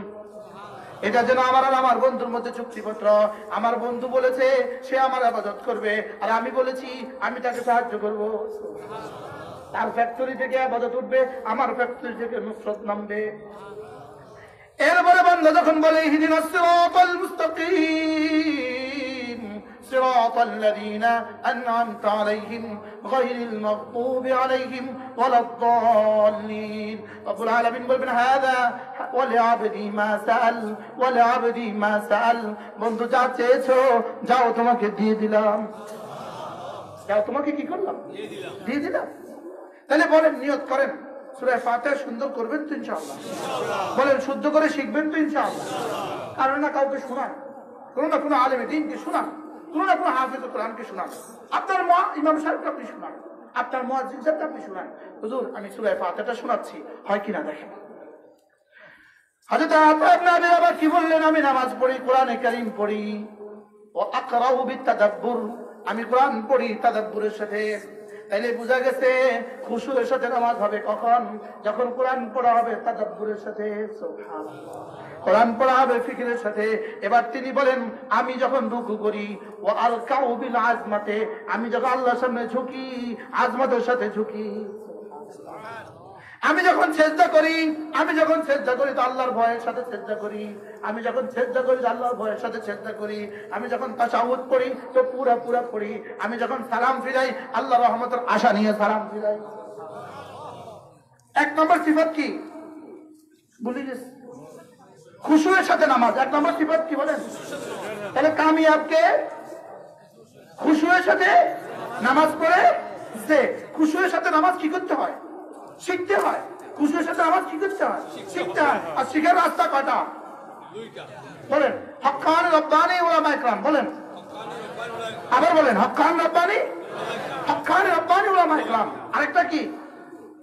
এটা যেন আমার আর আমার বন্ধুর মধ্যে চুক্তিপত্র। আমার বন্ধু বলেছে সে আমার ইবাদত করবে, আর আমি বলেছি আমি তাকে সাহায্য করব। তার ফ্যাক্টরি থেকে ইবাদত উঠবে, আমার ফ্যাক্টরি থেকে নুসরত নামবে। এরপরে বান্দা যখন বলে ইহদিনাস সিরাতাল মুস্তাকিম সিরাতাল লাযীনা আন'আমতা আলাইহিম গায়রিল মাগদুবি আলাইহিম ওয়ালাদ-দাল্লিন, রব্বুল আলামিন বলবেন হাযা ওয়া লিআবদি মা সাআল ওয়া লিআবদি মা সাআল, বন্ধু যা চেয়েছো যাও তোমাকে দিয়ে দিলাম, যাও তোমাকে কি করলাম? দিয়ে দিলাম। তাহলে বলেন, নিয়ত করেন সূরা ফাতিহা সুন্দর করবেন তো ইনশাআল্লাহ? বলেন শুদ্ধ করে শিখবেন তো ইনশাআল্লাহ? কারণ না কাউকে শোনান, কোনো না কোনো আলেমে দ্বীনকে শোনান, কোনো না কোনো হাফেজ কোরআনকে শোনান, আপনার ইমাম সাহেবকে আপনি শোনান, আপনার মুয়াজ্জিন সাহেবকে আপনি শোনান, হুজুর আমি সূরা ফাতিহাটা শোনাচ্ছি, হয় কিনা দেখেন। হযরত আতা ইবনে আবি রাবিয়া কি বললেন? আমি নামাজ পড়ি, কোরআনে কারীম পড়ি, ওয়া আকরাউ বিতাদাব্বুর, আমি কোরআন পড়ি তাদাব্বুরের সাথে। তাইলে বোঝা গেছে খুশুর সাথে নামাজ হবে কখন? যখন কোরআন পড়া হবে তাদাব্বুরের সাথে। সুবহানাল্লাহ, কোরআন পড়া হবে ফিকিরের সাথে। এবার তিনি বলেন আমি যখন রুকু করি, ও আল কাউ বিল আজমাতে, আমি যখন আল্লাহর সামনে ঝুঁকি আজমতের সাথে ঝুঁকি। আমি যখন সেজদা করি, আমি যখন সেজদা করি তো আল্লাহর ভয়ের সাথে সেজদা করি, আমি যখন সেজদা করি তো আল্লাহর ভয়ের সাথে সেজদা করি, আমি যখন তাশাহুদ পড়ি তো পুরা পুরা পড়ি, আমি যখন সালাম ফিরাই আল্লাহর রহমতের আশা নিয়ে সালাম ফিরাই। এক নম্বর সিফাত কি বলি? খুশুয়ের সাথে নামাজ। এক নম্বর সিফাত কি বলেন? তাহলে কামিয়াবকে খুশুয়ের সাথে নামাজ পড়ে যে, খুশুয়ের সাথে নামাজ কি করতে হয়? শিখতে হয়। খুশুয়ের সাথে নামাজ কি করতে হয়? শিখতে হয়। আর শিখার রাস্তা কয়টা বলেন? হক্কানি রব্বানি উলামা ইকরাম, বলেন আবার বলেন, হক্কানি রব্বানি, হক্কানি রব্বানি উলামা ইকরাম। আরেকটা কি?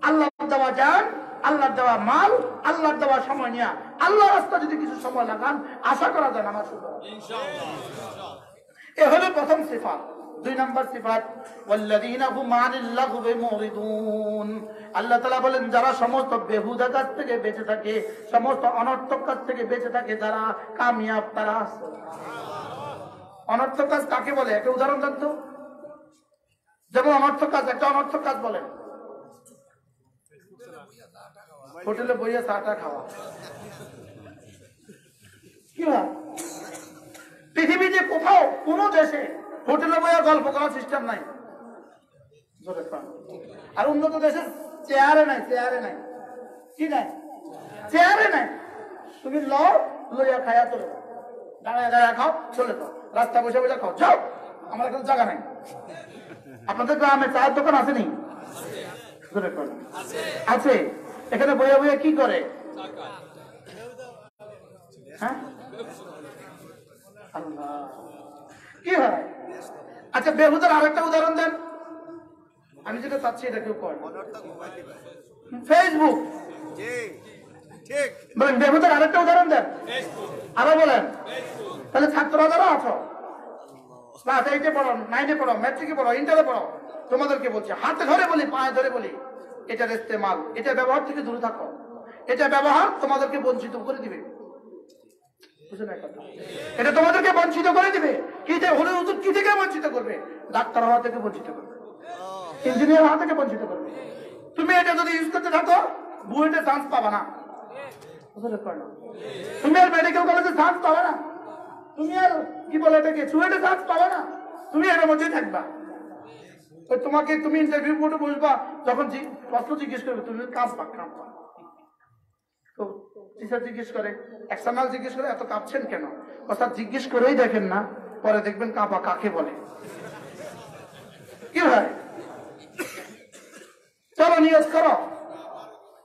আল্লাহর দেওয়া জান, আল্লাহর দেওয়া মাল, আল্লাহর দেওয়া সময় নিয়ে আল্লাহর রাস্তা যদি কিছু সময় লাগান আশা করা যায় নামাজ শুরু হবে ইনশাআল্লাহ। এ হলো প্রথম সিফাত। দুই নম্বর সিফাত ওয়াল্লাযীনা হুম আনিল লাগবি মুরিদুন, আল্লাহ তাআলা বলেন যারা সমস্ত বেহুদা কাজ থেকে বেঁচে থাকে, সমস্ত অনর্থক কাজ থেকে বেঁচে থাকে, যারা কামিয়াব তারা। অনর্থক কাজ কাকে বলে? একটা উদাহরণ দেন তো। যেমন অনর্থক কাজ, একটা অনর্থক কাজ বলেন। হোটেলে বইয়া চাটা খাওয়া। কি হয়? পৃথিবীতে কোথাও কোন দেশে হোটেলে বইয়া গল্প করার সিস্টেম নাই। আর উন্নত দেশে চেয়ারে নাই, চেয়ারে নাই, কি নাই, চেয়ারে নাই। তুমি লও, লইয়া খাইয়া চলে যাও, দাঁড়ায় দাঁড়ায় খাও, চলে যাও, রাস্তা বসে বসে খাও, যাও, আমার এখানে জায়গা নাই। আপনাদের গ্রামে চায়ের দোকান আছে নি? আছে। এখানে বইয়া বইয়া কি করে? হ্যাঁ, কি হয়? আচ্ছা, বেহুদার আরেকটা উদাহরণ দেন। আমি যেটা চাচ্ছি এটা কেউ করে। ফেসবুক, বলেন বেহুদার আরেকটা উদাহরণ দেন, আরো বলেন। তাহলে ছাত্ররা যারা আছো, ক্লাস 8-এ পড়ো, 9-এ পড়ো, ম্যাট্রিকে পড়ো, ইন্টারে পড়ো, তোমাদেরকে বলছি, হাতে ধরে বলি, পায়ে ধরে বলি, এটার ইস্তেমাল, এটা ব্যবহার থেকে দূরে থাকো। এটা ব্যবহার তোমাদেরকে বঞ্চিত করে দিবে, এটা তোমাদেরকে বঞ্চিত করে দিবে। কি হলে হুজুর কি থেকে বঞ্চিত করবে? ডাক্তার হওয়া থেকে বঞ্চিত করবে, ইঞ্জিনিয়ার হওয়া থেকে বঞ্চিত করবে। তুমি এটা যদি ইউজ করতে থাকো, বুয়েটে চান্স পাবা না, তুমি আর মেডিকেল কলেজে চান্স পাবে না, তুমি আর কি বলে এটাকে চুয়েটে চান্স পাবে না, তুমি এর মধ্যেই থাকবা। তোমাকে তুমি ইন্টারভিউ বোর্ডে বসবা, যখন প্রশ্ন জিজ্ঞেস করবে তুমি কাঁপবা, কাঁপবা। তো টিচার জিজ্ঞেস করে, এক্সার্নাল জিজ্ঞেস করে, এত কাঁপছেন কেন? অর্থাৎ জিজ্ঞেস করেই দেখেন না, পরে দেখবেন কাঁপা কাকে বলে। কি হয়? চলো নিউজ করো,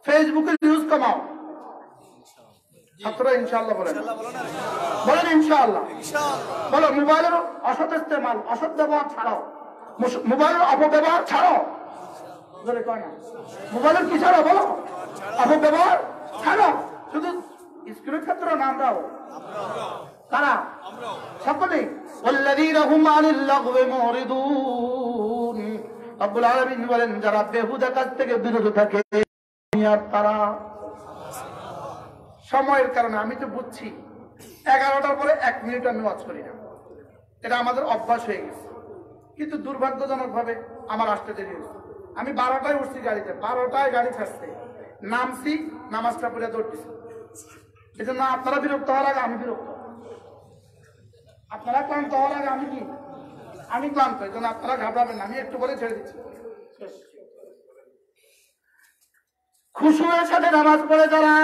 ফেসবুকের নিউজ কমাও। ছাত্ররা ইনশাআল্লাহ বলেন, বলেন ইনশাআল্লাহ। বলো মোবাইলের অসৎ ইস্তেমাল, অসৎ ব্যবহার ছাড়াও, মোবাইলের অপব্যবহার ছাড়াও। মোবাইলের কি ছাড়াও? বলো, অপব্যবহার ছাড়াও। শুধু স্কুলের ছাত্র না, আমরাও। কারা? সকলেই। ওয়াল্লাযীনা হুম আনিল লাগওয়ি মুরিদুন। রব্বুল আলামিন বলেন, যারা বেহুদা কাজ থেকে বিরত থাকে, তারা সময়ের কারণে, আমি তো বুঝছি 11টার পরে 1 মিনিট আমি ওয়াচ করি না, এটা আমাদের অভ্যাস হয়ে গেছে। কিন্তু দুর্ভাগ্যজনক ভাবে আমার আসতে দেরি হয়েছে। আমি 12টায় উঠছি গাড়িতে, 12টায় গাড়ি ছাড়ছে, নামছি, নামাজটা পড়ে দৌড়তেছি। এই জন্য আপনারা বিরক্ত হওয়ার আগে আমি বিরক্ত, আপনারা ক্লান্ত হওয়ার আগে আমি কি, আমি ক্লান্ত। এই জন্য আপনারা ঘাবড়াবেন না, আমি একটু বলে ছেড়ে দিচ্ছি। খুশুয়ের সাথে নামাজ পড়ে যারা,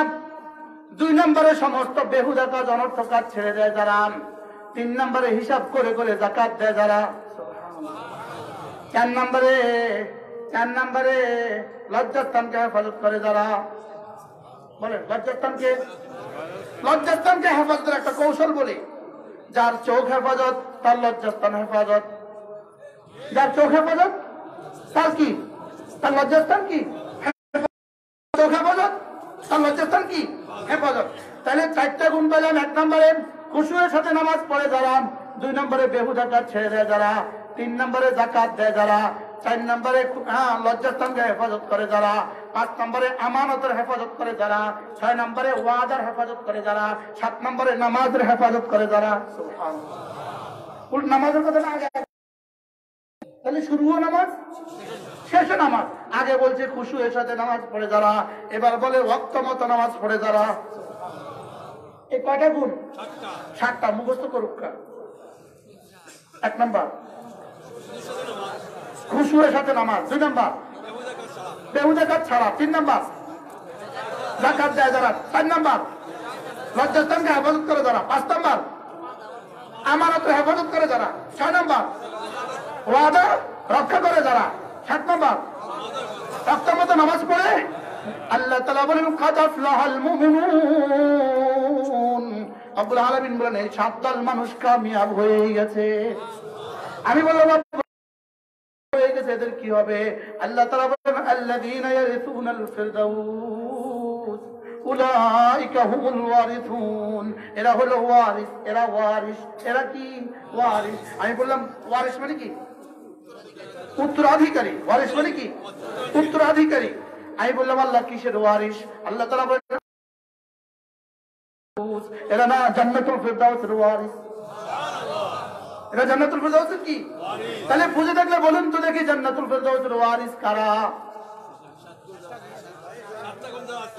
2 নম্বরে সমস্ত বেহুদা কাজ, অনর্থক কাজ ছেড়ে দেয় যারা, 3 নম্বরে হিসাব করে করে যাকাত দেয় যারা, 4 নম্বরে লজ্জাস্থানকে হেফাজত করে যারা। বলেন লজ্জাস্থানকে হেফাজতের একটা কৌশল বলি। যার চোখ হেফাজত তার লজ্জাস্থান হেফাজত, যার চোখ হেফাজত তার কি, তার লজ্জাস্থান কি চোখ হেফাজত, তার লজ্জাস্থান কি হেফাজত। তাহলে 4টা গুণ পেলাম। 1 নম্বরে খুশুয়ের সাথে নামাজ পড়ে যারা, 2 নম্বরে বেহুদা কাজ ছেড়ে দেয় যারা, 3 নম্বরে যাকাত দেয় যারা, 4 নম্বরে লজ্জাস্থানকে হেফাজত করে যারা, 5 নম্বরে আমানতের হেফাজত করে যারা, 6 নম্বরে ওয়াদার হেফাজত করে যারা, 7 নম্বরে নামাজের হেফাজত করে যারা। সুবহানাল্লাহ। নামাজের কথা না, আগে তাহলে শুরুও নামাজ, শেষও নামাজ। আগে বলছে খুশুয়ের সাথে নামাজ পড়ে যারা, এবার বলে ওয়াক্ত মতো নামাজ পড়ে যারা। এই কয়টা গুণ? 7টা। মুখস্থ করুক। 1 নম্বর খুশুয়ের সাথে নামাজ, 2 নম্বর বেহুদা কাজ ছাড়া, 3 নম্বর যাকাত দেয় যারা, 4 নম্বর লজ্জাস্থানকে হেফাজত করে যারা, 5 নম্বর আমানতের হেফাজত করে যারা, 6 নম্বর ওয়াদা রক্ষা করে যারা, 7 নম্বর ওয়াক্ত মতো নামাজ পড়ে। আল্লাহ তাআলা বলেন কাদ আফলাহাল মুমিনুন। রব্বুল আলামিন বলেন এই 7 দল মানুষ কামিয়াব হয়ে গেছে। আমি বললাম হয়ে গেছে, এদের কি হবে? আল্লাহ তাআলা বলেন আল্লাযীনা ইয়ারিসুনাল ফিরদাউস উলাইকা হুমুল ওয়ারিসুন। এরা হলো ওয়ারিস, এরা ওয়ারিস। এরা কি? ওয়ারিস। আমি বললাম ওয়ারিস মানে কি? উত্তরাধিকারী। ওয়ারিস মানে কি? উত্তরাধিকারী। আমি বললাম আল্লাহ কিসের ওয়ারিস? আল্লাহ তাআলা বলেন এরা না জান্নাতুল ফিরদাউসের ওয়ারিস। এরা জান্নাতুল ফিরদাউসের কি? তাহলে বুঝে থাকলে বলুন তো দেখি জান্নাতুল ফিরদাউসের ওয়ারিস কারা?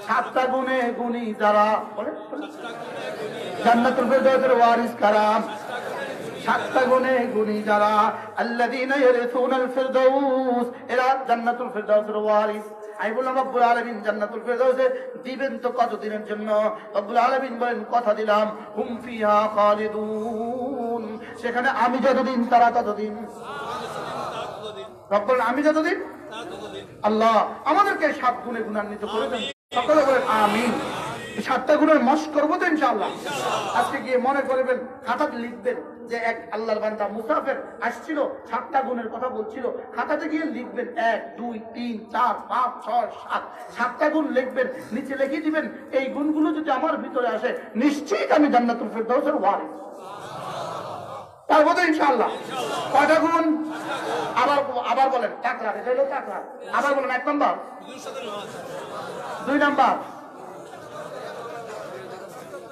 7টা গুণে গুণী যারা। বলেন জান্নাতুল ফিরদাউসের ওয়ারিস কারা? 7টা গুণে গুণী যারা। আল্লাযীনা ইয়ারিসুনাল ফিরদাউস, এরা জান্নাতুল ফিরদাউসের ওয়ারিস। আমি বললাম রব্বুল আলামিন জান্নাতুল ফেরদাউসে দিবেন তো কতদিনের জন্য? রব্বুল আলামিন বলেন কথা দিলাম হুম ফিহা খালিদুন, সেখানে আমি যতদিন তারা ততদিন। রব্বুল আমি যতদিন, আল্লাহ আমাদেরকে 7 গুণে গুণান্বিত করে দেন। সকলে বলেন আমিন। 7টা গুণের মশ করবো তো ইনশাআল্লাহ। আজকে গিয়ে মনে করবেন, খাতাতে লিখবেন যে এক আল্লাহর বান্দা মুসাফির আসছিল, 7টা গুণের কথা বলছিল, খাতাতে গিয়ে লিখবেন 1 2 3 4 5 6 7, 7টা গুণ লিখবেন, নিচে লিখে দিবেন এই গুণগুলো যদি আমার ভিতরে আসে নিশ্চিত আমি জান্নাতুল ফেরদাউসের ওয়ারিস। পারবো তো ইনশাআল্লাহ। কয়টা গুণ? আবার বলেন তাকরার, এটা হলো তাকরার। আবার বলেন 1 নাম্বার, 2 নাম্বার,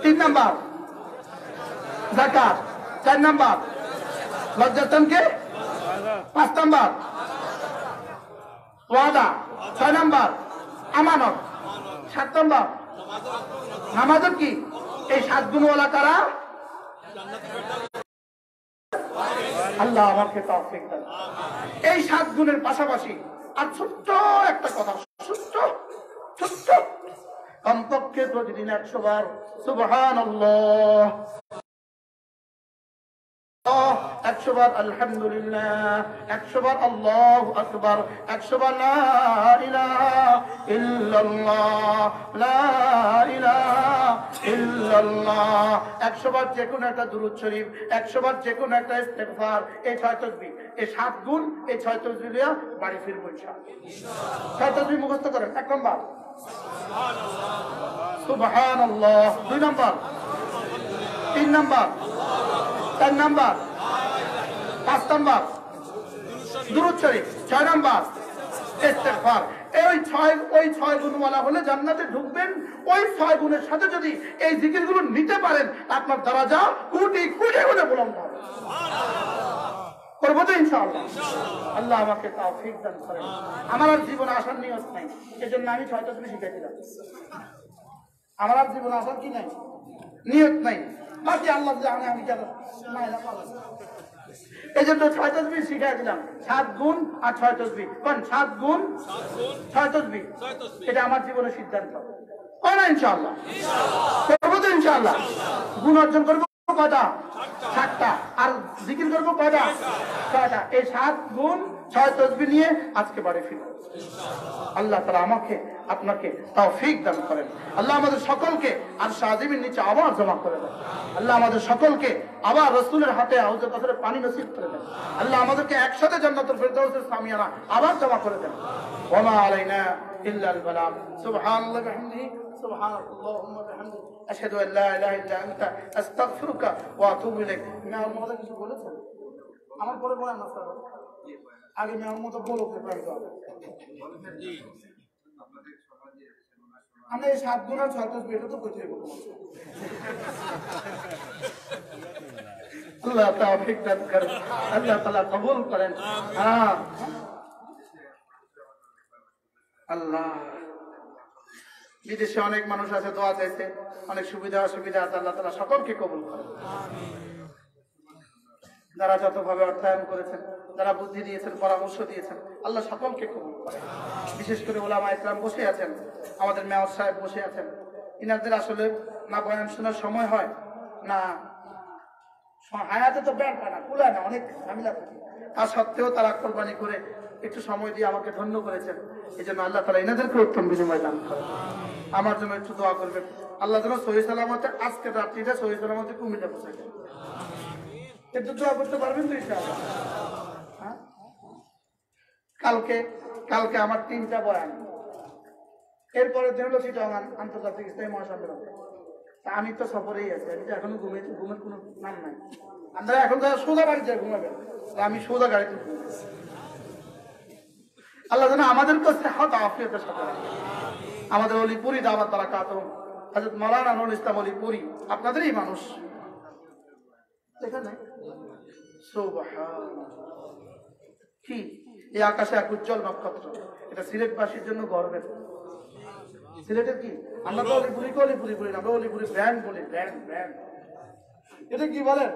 3 নাম্বার যাকাত, 4 নাম্বার লজ্জাস্থানকে, 5 নাম্বার ওয়াদা, 6 নাম্বার আমানত, 7 নাম্বার নামাজের কি? এই 7 গুণওয়ালা কারা? আল্লাহ আমাকে তৌফিক দেন। এই 7 গুণের পাশাপাশি আর ছোট্ট একটা কথা, ছোট্ট কমপক্ষে প্রতিদিন 100 বার সুবহানাল্লাহ, 100 বার আলহামদুলিল্লাহ, 100 বার আল্লাহু আকবার, 100 বার লা ইলাহা ইল্লাল্লাহ, লা ইলাহা ইল্লাল্লাহ, 100 বার যে কোনো একটা দুরূদ শরীফ, 100 বার যে কোনো একটা ইস্তেগফার, এই 6 তাসবিহ, এই 7 গুণ, এই 6 তাসবিহ নিয়ে বাড়ি ফিরবো ইনশাআল্লাহ। 6 তাসবিহ মুখস্থ করেন। 1 নাম্বার সুবহানাল্লাহ, 2 নাম্বার, 3 নাম্বার, 4 নাম্বার, 5 নাম্বার দুরূদ শরীফ, 6 নাম্বার ইস্তেগফার। ওই 6 গুণওয়ালা হলে জান্নাতে ঢুকবেন। ওই 6 গুণের সাথে যদি এই জিকিরগুলো নিতে পারেন আপনার দরজা কোটি কোটি গুণে বুলন্দ হবে। করবো তো ইনশাআল্লাহ। আল্লাহ আমাকে তৌফিক দান করেন। আমার আর জীবনে আসার নিয়ত নাই, এজন্য আমি 6 তাসবিহ শিখাই দিলাম। আমার আর জীবনে আসার কি নাই, নিয়ত নাই, বাকি আল্লাহ জানে আমি কেন না এলা পাবো। এই জন্য 6 তাসবিহ শিখাই দিলাম। 7 গুণ আর 6 তাসবিহ, কোন 7 গুণ 6 তাসবিহ, এটা আমার জীবনের সিদ্ধান্ত। হয় না ইনশাআল্লাহ? করবো তো ইনশাআল্লাহ। গুণ অর্জন করবো কয়টা? 7টা। আর জিকির করবো কয়টা? 6টা। এই 7 গুণ 6 তাসবিহ নিয়ে আজকে বাড়ি ফিরবো। আল্লাহ তাআলা আমাকে আপনাকে তৌফিক দান করেন। আল্লাহ আমাদের সকলকে আরশ আজিমের নিচে আবার জমা করে দেন। আল্লাহ আমাদের সকলকে আবার রাসূলের হাতে হাউজে কাউসারের পানি নসিব করে দেন। আল্লাহ আমাদেরকে একসাথে জান্নাতুল ফেরদাউসের সামিয়ানা আবার জমা করে দেন। ওয়া মা আলাইনা ইল্লা আল বালাগ। সুবহানাল্লাহি ওয়া বিহামদিহি, সুবহানাল্লাহুম্মা বিহামদিহি, আশহাদু আল লা ইলাহা ইল্লা আনতা, আস্তাগফিরুকা ওয়া আতুবু ইলাইক। মেয়র মহোদয় কিছু বলেছেন? আমার পরে বলেন না স্যার, আগে মেয়র মহোদয় বলো প্রেফারেন্স হবে। আমরা এই 7 গুণ আর 6 তাসবিহ এটা তো কইতে হবে। আল্লাহ তৌফিক দান করেন, আল্লাহ তাআলা কবুল করেন। হ্যাঁ আল্লাহ। বিদেশে অনেক মানুষ আছে, দোয়া চাইছে, অনেক সুবিধা অসুবিধা আছে, আল্লাহ তাআলা সকলকে কবুল করেন। যারা যতভাবে অর্থায়ন করেছেন, যারা বুদ্ধি দিয়েছেন, পরামর্শ দিয়েছেন, আল্লাহ সকলকে কবুল করেন। বিশেষ করে ওলামা ইকরাম বসে আছেন, আমাদের মেয়র সাহেব বসে আছেন, ইনাদের আসলে না বয়ান শোনার সময় হয় না, হায়াতে তো ব্যাগ পায় না, কুলায় না, অনেক ঝামেলা থাকে। তা সত্ত্বেও তারা কোরবানি করে একটু সময় দিয়ে আমাকে ধন্য করেছেন। এই জন্য আল্লাহ তাআলা এনাদেরকে উত্তম বিনিময় দান করেন। আমার জন্য একটু দোয়া করবেন, আল্লাহ যেন সহি সালামতে আজকে রাত্রিটা সহি সালামতে কুমিল্লা পৌঁছে যায়। একটু দোয়া করতে পারবেন তো ইনশাআল্লাহ? হ্যাঁ, কালকে আমার 3টা বয়ান, এরপরে হলো চিটাগাং আন্তর্জাতিক ইসলামী মহাসম্মেলন। তা আমি তো সফরেই আছি, আমি তো এখনো ঘুমের কোনো নাম নাই। আমরা এখন যারা সোজা বাড়িতে ঘুমাবেন, আমি সোজা গাড়িতে ঘুমাবো। আল্লাহ যেন আমাদেরকে সেহত আফিয়তের সাথে রাখেন। আমাদের অলিপুরি দাওয়াত বারাকাত হযরত মাওলানা নুরুল ইসলাম অলিপুরি, আপনাদেরই মানুষ। দেখেন সুবহানাল্লাহ, কি এই আকাশে এক উজ্জ্বল নক্ষত্র, এটা সিলেটবাসীর জন্য গর্বের। সিলেটের কি, আমরা তো অলিপুরিকে অলিপুরি বলি না, আমরা অলিপুরি ব্র্যান্ড বলি, ব্র্যান্ড। এটা কি বলেন?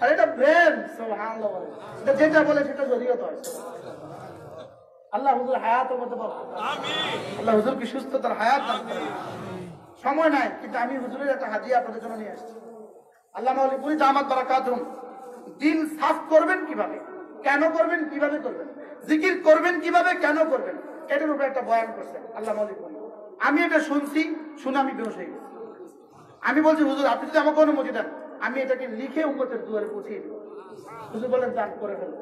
আর এটা ব্র্যান্ড, সুবহানাল্লাহ বলে। এটা যেটা বলে সেটা জড়িয়ত হয়। আল্লাহ হুজুর হায়াতের মধ্যে বরকত দান, আল্লাহ হুজুরকে সুস্থতার হায়াত দান করেন। সময় নাই, কিন্তু আমি হুজুরের একটা হাদিয়া আপনাদের জন্য নিয়ে আসছি। আল্লামা ওলিপুরি দামাত বারাকাতুহুম দিল সাফ করবেন কিভাবে, কেন করবেন, কিভাবে করবেন, জিকির করবেন কিভাবে, কেন করবেন, এটার উপরে একটা বয়ান করছেন আল্লামা ওলিপুরি। আমি এটা শুনছি, শুনে আমি বেহুশ হয়ে গেছি। আমি বলছি হুজুর আপনি যদি আমাকে অনুমতি দেন আমি এটাকে লিখে উম্মতের দুয়ারে পৌঁছিয়ে দেব। হুজুর বলেন দান করে ফেলবো।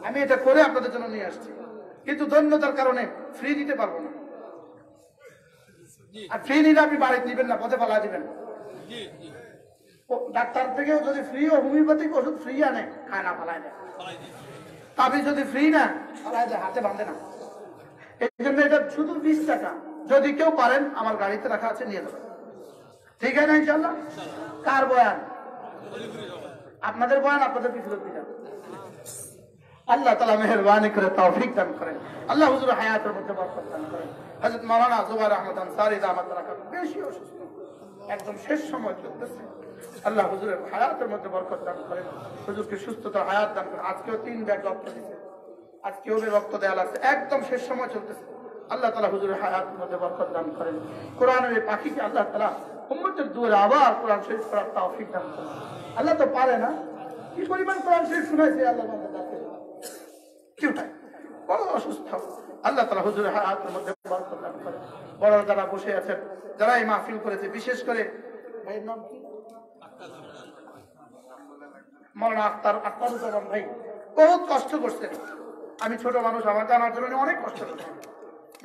আমি এটা করে আপনাদের জন্য নিয়ে আসছি, কিন্তু ধন্যতার কারণে ফ্রি দিতে পারবো না। আর ফ্রি নিলে আপনি বাড়িতে নিবেন না, পথে পালা দিবেন। ডাক্তার থেকেও যদি ফ্রি ও হোমিওপ্যাথিক ওষুধ ফ্রি আনে, খায় না, পালায় দেয়। তাবিজ যদি ফ্রি না, পালায় দেয়, হাতে বাঁধে না। এই জন্য এটা শুধু 20 টাকা। যদি কেউ পারেন আমার গাড়িতে রাখা আছে, নিয়ে যাবেন। ঠিক আছে না ইনশাল্লাহ? কার বয়ান? আপনাদের বয়ান, আপনাদের কি ফেরত দিলেন। আল্লাহ তাআলা মেহেরবানি করে তৌফিক দান করেন। আল্লাহ হুজুর হায়াতের মধ্যে বরকত দান করেন। হযরত মাওলানা জুবাইর আহমদ আনসারী দামাত বারাকাতুহু বেশি অসুস্থ, একদম শেষ সময় চলতেছে। আল্লাহ হুজুরের হায়াতের মধ্যে বরকত দান করেন, হুজুরকে সুস্থতা হায়াত দান করেন। আজকেও 3 ব্যাগ রক্ত দিয়েছে, আজকেও রক্ত দেওয়া লাগছে, একদম শেষ সময় চলতেছে। আল্লাহ তাআলা হুজুরের হায়াতের মধ্যে বরকত দান করেন। কোরআনের এই পাখিকে আল্লাহ তাআলা উম্মতের দুয়ারে আবার কোরআন শরীফ পড়ার তৌফিক দান করেন। আল্লাহ তো পারে না, কি পরিমাণ কোরআন শরীফ শুনাইছে আল্লাহ বান্দা দাতে কেউ নাই, বড় অসুস্থ। আল্লাহ তাআলা হুজুরের হায়াতের মধ্যে বরকত দান করেন। বড় যারা বসে আছেন, যারা এই মাহফিল করেছে, বিশেষ করে ভাইয়ের নাম কি, মাওলানা আখতারুজ্জামান ভাই, বহুত কষ্ট করছেন। আমি ছোট মানুষ, আমার জানার জন্য অনেক কষ্ট করছেন।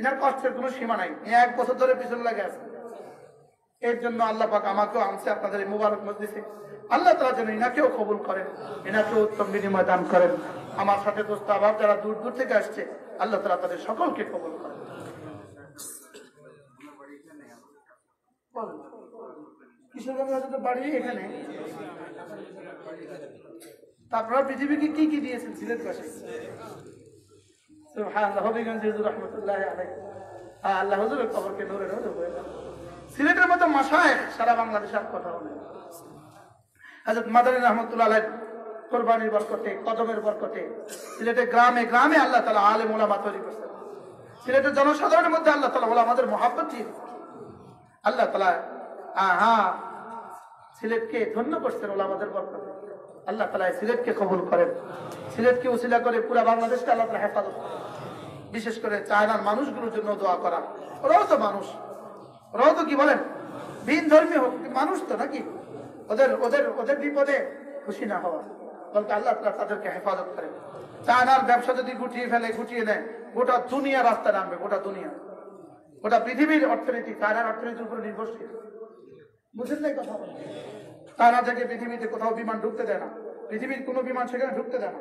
এনার কষ্টের কোনো সীমা নাই, 1 বছর ধরে পিছনে লাগে আছে। এর জন্য আল্লাহ পাক আমাকেও আনছে আপনাদের এই মুবারক মজলিসে। আল্লাহ তাআলা যেন ইনাকেও কবুল করেন, ইনাকেও উত্তম বিনিময় দান করেন। আমার সাথে দোস্ত আবাব যারা দূর দূর থেকে আসছে, আল্লাহ তাআলা তাদের সকলকে কবুল করেন। কিশোরগঞ্জের তো বাড়ি এখানে। তারপরে পৃথিবীকে কি কি দিয়েছেন সিলেট বাসী? সুবহানাল্লাহ। হবিগঞ্জ হুজুর রাহমাতুল্লাহ আলাইহি, আল্লাহ হুজুরের কবরকে নূরে নূরে করে দেন। সিলেটের মতো মাশায়েখ সারা বাংলাদেশে আর কথা বলে। হযরত মাদানী রাহমাতুল্লাহ আলাইহি কুরবানির বরকতে, কদমের বরকতে সিলেটের গ্রামে গ্রামে আল্লাহ তাআলা আলেম উলামা তৈরি করেছেন। সিলেটের জনসাধারণের মধ্যে আল্লাহ তাআলা উলামাদের মহব্বত দিয়ে আল্লাহ তাআলা সিলেটকে ধন্য করছেন উলামাদের বরকতে। আল্লাহ তাআলা সিলেটকে কবুল করেন, সিলেটকে উসিলা করে পুরো বাংলাদেশকে আল্লাহ তাআলা হেফাজত করেন। বিশেষ করে চায়নার মানুষগুলোর জন্য দোয়া করা। ওরাও তো মানুষ, ওরাও তো কি বলেন ভিন ধর্মী মানুষ তো নাকি, ওদের ওদের ওদের বিপদে খুশি না হওয়া, বলতে আল্লাহ তাআলা তাদেরকে হেফাজত করেন। চায়নার ব্যবসা যদি গুটিয়ে ফেলে, গুটিয়ে নেয়, গোটা দুনিয়া রাস্তা নামবে, গোটা দুনিয়া, গোটা পৃথিবীর অর্থনীতি চায়নার অর্থনীতির উপর নির্ভরশীল। বুঝেন নাই কথা বলেন? চায়না থেকে পৃথিবীতে কোথাও বিমান ঢুকতে দেয় না, পৃথিবীর কোনো বিমান সেখানে ঢুকতে দেয় না।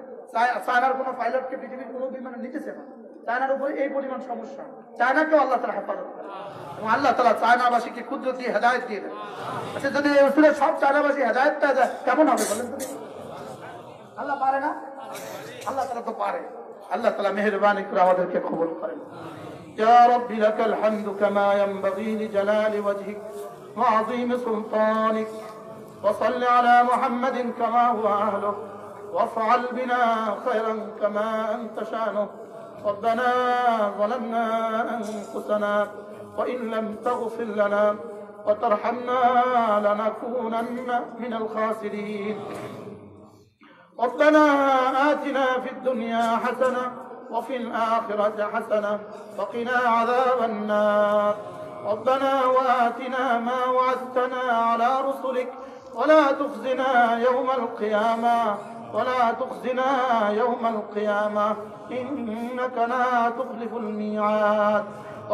চায়নার কোনো পাইলটকে পৃথিবীর কোনো বিমানে নিতেছে না। চায়নার উপরে এই পরিমাণ সমস্যা, চায়নাকেও আল্লাহ তাআলা হেফাজত করেন এবং আল্লাহ তাআলা চায়নাবাসীকে কুদরত দিয়ে হেদায়েত দিয়ে দেন। আচ্ছা, যদি সব চায়নাবাসী হেদায়েত পেয়ে যায় কেমন হবে বলেন তো? আল্লাহ পারে না? আল্লাহ তাআলা তো পারে। আল্লাহ তাআলা মেহেরবানি করে আমাদেরকে কবুল করেন। ইয়া রাব্বি লাকাল হামদু কামা ইয়ানবাগি লিজালালি ওয়াজহিক ওয়া আযীমি সুলতানিক ওয়া সাল্লি আলা মুহাম্মাদিন কামা হুয়া আহলুহু ওয়াফআল বিনা খায়রান কামা আনতা শানুহু। ربنا ظلمنا أنفسنا وإن لم تغفر لنا وترحمنا لنكونن من الخاسرين. ربنا آتنا في الدنيا حسنة وفي الآخرة حسنة وقنا عذاب النار. ربنا وآتنا ما وعدتنا على رسلك ولا تخزنا يوم القيامة ولا تخزنا يوم القيامة إنك لا تخلف الميعاد.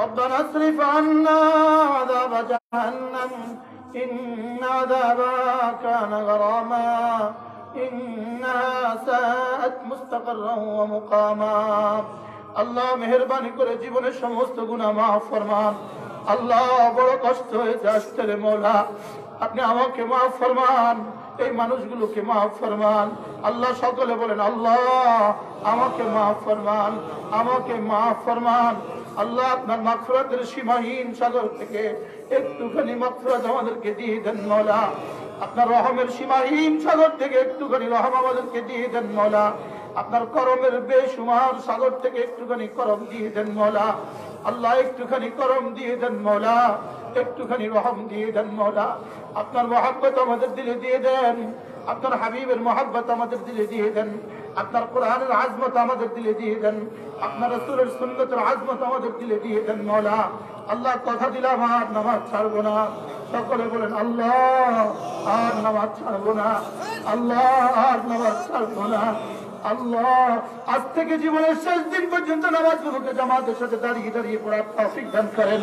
ربنا اصرف عنا عذاب جهنم إن عذابها كان غراما إنها ساءت مستقرا ومقاما. আল্লাহ মেহেরবানি করে জীবনের সমস্ত গুনাহ মাফ ফরমান। আল্লাহ বড় কষ্ট হয়েছে আসতে রে মওলা, আপনি আমাকে মাফ ফরমান, এই মানুষগুলোকে মাফ ফরমান। আল্লাহ সকলে বলেন আল্লাহ আমাকে মাফ ফরমান, আমাকে মাফ ফরমান। আল্লাহ আপনার মাগফিরাতের সীমাহীন সাগর থেকে একটুখানি মাগফিরাত আমাদেরকে দিয়ে দেন মওলা। আপনার রহমের সীমাহীন সাগর থেকে একটুখানি রহম আমাদেরকে দিয়ে দেন মওলা। আপনার করমের বেশুমার সাগর থেকে একটুখানি করম দিয়ে দেন মওলা। আল্লাহ একটুখানি করম দিয়ে দেন মওলা, একটুখানি রহম দিয়ে দেন মওলা। আপনার মহব্বত আমাদের দিলে দিয়ে দেন, আপনার হাবিবের মহব্বত আমাদের দিলে দিয়ে দেন, আপনার কোরআনের আজমত আমাদের দিলে দিয়ে দেন, আপনার রাসূলের সুন্নতের আজমত আমাদের দিলে দিয়ে দেন মওলা। আল্লাহ কথা দিলাম আর নামাজ ছাড়বো না। সকলে বলেন আল্লাহ আর নামাজ ছাড়বো না, আল্লাহ আর নামাজ ছাড়বো না। আল্লাহ আজ থেকে জীবনের শেষ দিন পর্যন্ত নামাজগুলোকে জামাতের সাথে দাঁড়িয়ে দাঁড়িয়ে পড়ার তৌফিক দান করেন।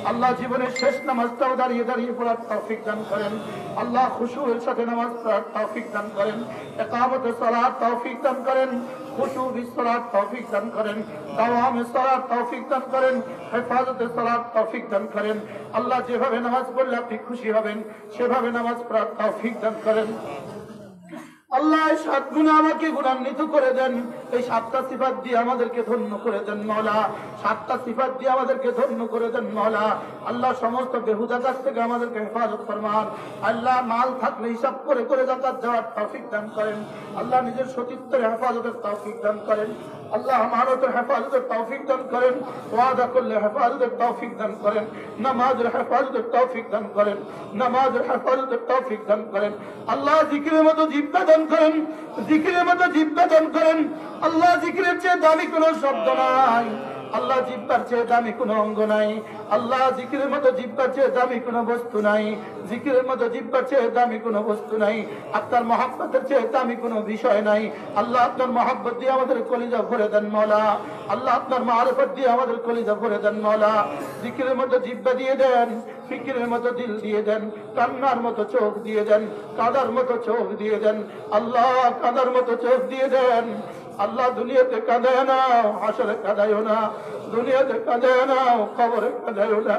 আল্লাহ জীবনের শেষ নামাজটাও দাঁড়িয়ে দাঁড়িয়ে পড়ার তৌফিক দান করেন। আল্লাহ খুশুর সাথে নামাজ পড়ার তৌফিক দান করেন, ইকামতে সালাত তৌফিক দান করেন, খুশু বিসসালাত তৌফিক দান করেন, দাওয়ামে সালাত তৌফিক দান করেন, হেফাজতে সালাত তৌফিক দান করেন। আল্লাহ যেভাবে নামাজ পড়লে আপনি খুশি হবেন সেভাবে নামাজ পড়ার তৌফিক দান করেন। আল্লাহ 7 গুণা আমাকে গুণান্বিত করে দেন, এই 7টা সিফাত দিয়ে আমাদেরকে ধন্য করে দেন মওলা, 7টা সিফাত দিয়ে আমাদেরকে ধন্য করে দেন মওলা। আল্লাহ সমস্ত বেহুদা কাজ থেকে আমাদেরকে হেফাজত ফরমান। আল্লাহ মাল থাকলে হিসাব করে করে যাকাত দেওয়ার তৌফিক দান করেন। আল্লাহ নিজের সতীত্বের হেফাজতের তৌফিক দান করেন। আল্লাহ আমানতের হেফাজতের তৌফিক দান করেন, ওয়াদা করলে হেফাজতের তৌফিক দান করেন, নামাজের হেফাজতের তৌফিক দান করেন, নামাজের হেফাজতের তৌফিক দান করেন। আল্লাহ জিকিরের মতো জিহ্বা দান করেন, জিকিরের মতো জিহ্বা দান করেন। আল্লাহ জিকিরের চেয়ে দামি কোনো শব্দ নাই, আল্লাহ জিহ্বার চেয়ে দামি কোনো অঙ্গ নাই, আল্লাহ জিকিরের মতো জিহ্বার চেয়ে দামি কোনো বস্তু নাই, জিকিরের মতো জিহ্বার চেয়ে দামি কোনো বস্তু নাই, আপনার মহব্বতের চেয়ে দামি কোনো বিষয় নাই। আল্লাহ আপনার মহব্বত দিয়ে আমাদের কলিজা ভরে দেন মওলা, আল্লাহ আপনার মারিফত দিয়ে আমাদের কলিজা ভরে দেন মওলা। জিকিরের মতো জিহ্বা দিয়ে দেন, ফিকিরের মতো দিল দিয়ে দেন, কান্নার মতো চোখ দিয়ে দেন, কাদার মতো চোখ দিয়ে দেন। আল্লাহ কাদার মতো চোখ দিয়ে দেন। আল্লাহ দুনিয়াতে কাঁদায় না, হাসরে কাঁদায় না, দুনিয়াতে কাঁদায় না, কবরে কাঁদায় না।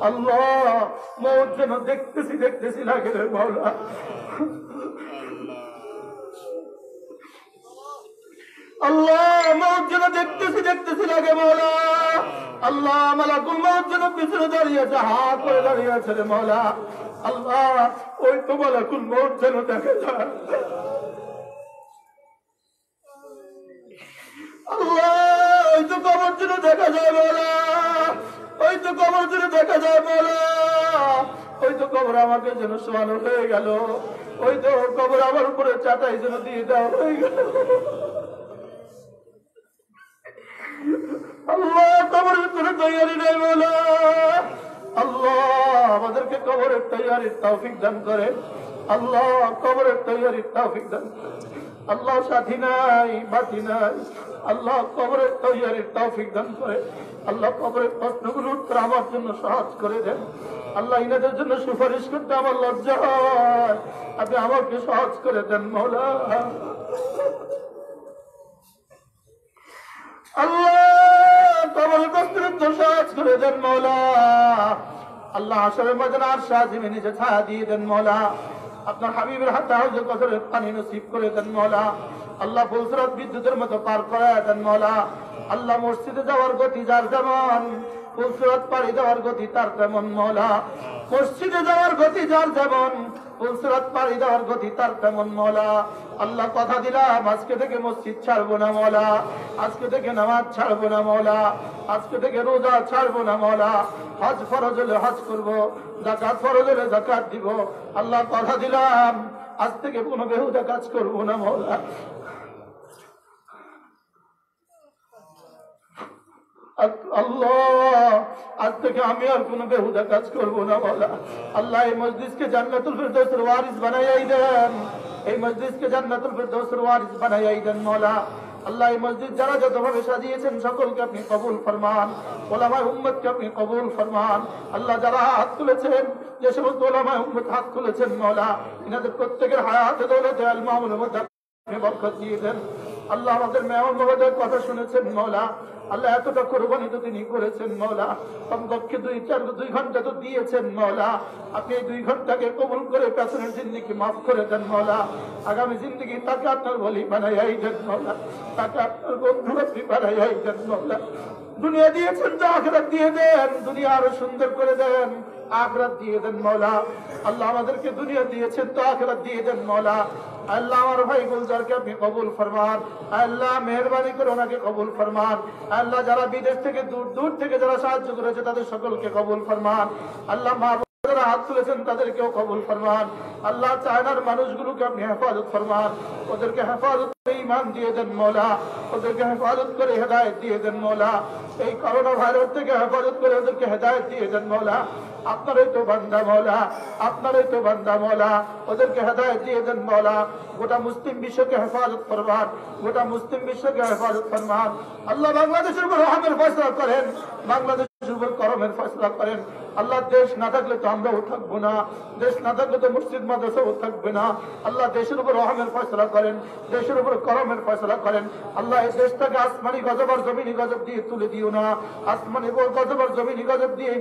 আল্লাহ মওত যেন দেখতেছি দেখতেছি লাগে রে মওলা। আল্লাহ মওত যেন দেখতেছি দেখতেছি লাগে মওলা। আল্লাহ মালাকুল মওত যেন পিছনে দাঁড়িয়ে আছে, হাত করে দাঁড়িয়ে আছে রে মওলা। আল্লাহ ওই তো মালাকুল মওত যেন দেখা যায়। আল্লাহ ওই তো কবর যেন দেখা যায় মওলা, ওই তো কবর যেন দেখা যায় মওলা, ওই তো কবর আমাকে যেন শোয়ানো হয়ে গেল, ওই তো কবর আমার উপরে চাটাই যেন দিয়ে দেওয়া হয়ে গেল। আল্লাহ কবরের কোনো তৈয়ারি নেই মওলা। আল্লাহ আমাদেরকে কবরের তৈয়ারির তৌফিক দান করে, আল্লাহ কবরের তৈয়ারির তৌফিক দান করে। আল্লাহ সাথী নাই বাতি নাই, আল্লাহ কবরের তৈয়ারির তৌফিক দান করে। আল্লাহ কবরের প্রশ্নগুলো উত্তর আমার জন্য সহজ করে দেন। আল্লাহ ইনাদের জন্য সুপারিশ করতে আমার লজ্জা হয়, আপনি আমাকে সহজ করে দেন মওলা। আল্লাহ কবরের প্রশ্নের উত্তর সহজ করে দেন মওলা। আল্লাহ হাশরের ময়দানে আরশ আজিমে নিচে ছায়া দিয়ে দেন মওলা। আপনার হাবিবের হাতে হাউজে কসরের পানি নসিব করে দেন মওলা। আল্লাহ ফুলসরাত বিদ্যুতের মতো পার করায় দেন মওলা। আল্লাহ মসজিদে যাওয়ার গতি যার যেমন, ফুলসরাত পাড়ি দেওয়ার গতি তার তেমন মওলা। মসজিদে যাওয়ার গতি যার যেমন, ফুলসরাত পাড়ি দেওয়ার গতি তার তেমন মওলা। আল্লাহ কথা দিলাম আজকে থেকে মসজিদ ছাড়বো না মওলা, আজকে থেকে নামাজ ছাড়বো না মওলা, আজকে থেকে রোজা ছাড়বো না মওলা। হজ ফরজ হলে হজ করবো, যাকাত ফরজ হলে যাকাত দিব। আল্লাহ কথা দিলাম আজ থেকে কোনো বেহুদা কাজ করবো না মওলা। আল্লাহ আজ থেকে আমি আর কোনো বেহুদা কাজ করবো না মওলা। আল্লাহ এই মজলিসকে জান্নাতুল ফিরদৌসের ওয়ারিস বানাইয়াই দেন, এই মজলিসকে জান্নাতুল ফিরদৌসের ওয়ারিস বানাইয়াই দেন মওলা। আল্লাহ এই মসজিদ যারা যতভাবে সাজিয়েছেন সকলকে আপনি কবুল ফরমান, ওলামায়ে উম্মতকে আপনি কবুল ফরমান। আল্লাহ যারা হাত তুলেছেন, যে সমস্ত ওলামায়ে উম্মত হাত তুলেছেন মওলা, ইনাদের প্রত্যেকের হায়াতে দৌলতে আল মামুনের মধ্যে আপনি বরকত দিয়ে দেন। আল্লাহ আমাদের মেয়র মহোদয়ের কথা শুনেছেন মওলা, আল্লাহ এতটা কোরবানি তো তিনি করেছেন মওলা, কমপক্ষে 2 ঘন্টা তো দিয়েছেন মওলা। আপনি এই 2 ঘন্টাকে কবুল করে পেছনের জিন্দেগি মাফ করে দেন মওলা। আগামী জিন্দেগি তাকে আপনার বলি বানাইয়াই দেন মওলা, তাকে আপনার বন্ধু আপনি বানাইয়াই দেন মওলা। দুনিয়া দিয়েছেন তো আখিরাত দিয়ে দেন, দুনিয়া আরো সুন্দর করে দেন। আখিরাত দিয়ে দেন মওলা। আল্লাহ আমাদেরকে দুনিয়া দিয়েছেন তো আখিরাত দিয়ে দেন মওলা। আল্লাহ আমার ভাই গুলজারকে আপনি কবুল ফরমান। আল্লাহ মেহেরবানি করে ওনাকে কবুল ফরমান। আল্লাহ যারা বিদেশ থেকে দূর দূর থেকে যারা সাহায্য করেছে তাদের সকলকে কবুল ফরমান। আল্লাহ মা যারা হাত তুলেছেন তাদেরকেও কবুল ফরমান। আল্লাহ চায়নার মানুষগুলোকে আপনি হেফাজত ফরমান, ওদেরকে হেফাজত করে ঈমান দিয়ে দেন মওলা, ওদেরকে হেফাজত করে হেদায়েত দিয়ে দেন মওলা। এই করোনা ভাইরাস থেকে হেফাজত করে ওদেরকে হেদায়েত দিয়ে দেন মওলা। আপনারই তো বান্দা মওলা, আপনারই তো বান্দা মওলা, ওদেরকে হেদায়েত দিয়ে দেন মওলা। গোটা মুসলিম বিশ্বকে হেফাজত ফরমান, গোটা মুসলিম বিশ্বকে হেফাজত ফরমান। আল্লাহ বাংলাদেশের উপর রহমের ফয়সালা করেন, বাংলাদেশের উপর করমের ফয়সালা করেন। আল্লাহ দেশ না থাকলে তো আমরাও থাকবো না, দেশ না থাকলে তো মসজিদ মাদ্রাসাও থাকবে না। আল্লাহ দেশের উপর রহমের ফয়সালা করেন, দেশের উপর করমের ফয়সালা করেন। আল্লাহ এই দেশটাকে আসমানি গজব আর জমিনি গজব দিয়ে তুলে দিও না, আসমানি গজব আর জমিনি গজব দিয়ে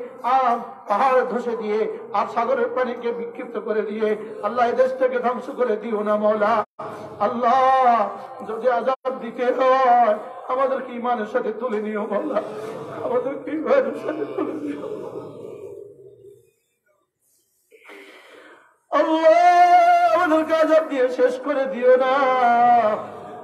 পাহাড় ধসে দিয়ে আর সাগরের পানিকে বিক্ষিপ্ত করে দিয়ে আল্লাহ এই দেশটাকে ধ্বংস করে দিও না মওলা। আল্লাহ যদি আযাব দিতে হয় আমাদেরকে ঈমানের সাথে তুলে নিও মওলা, আমাদেরকে ঈমানের সাথে তুলে নিও আল্লাহ, আমাদেরকে আযাব দিয়ে শেষ করে দিও না।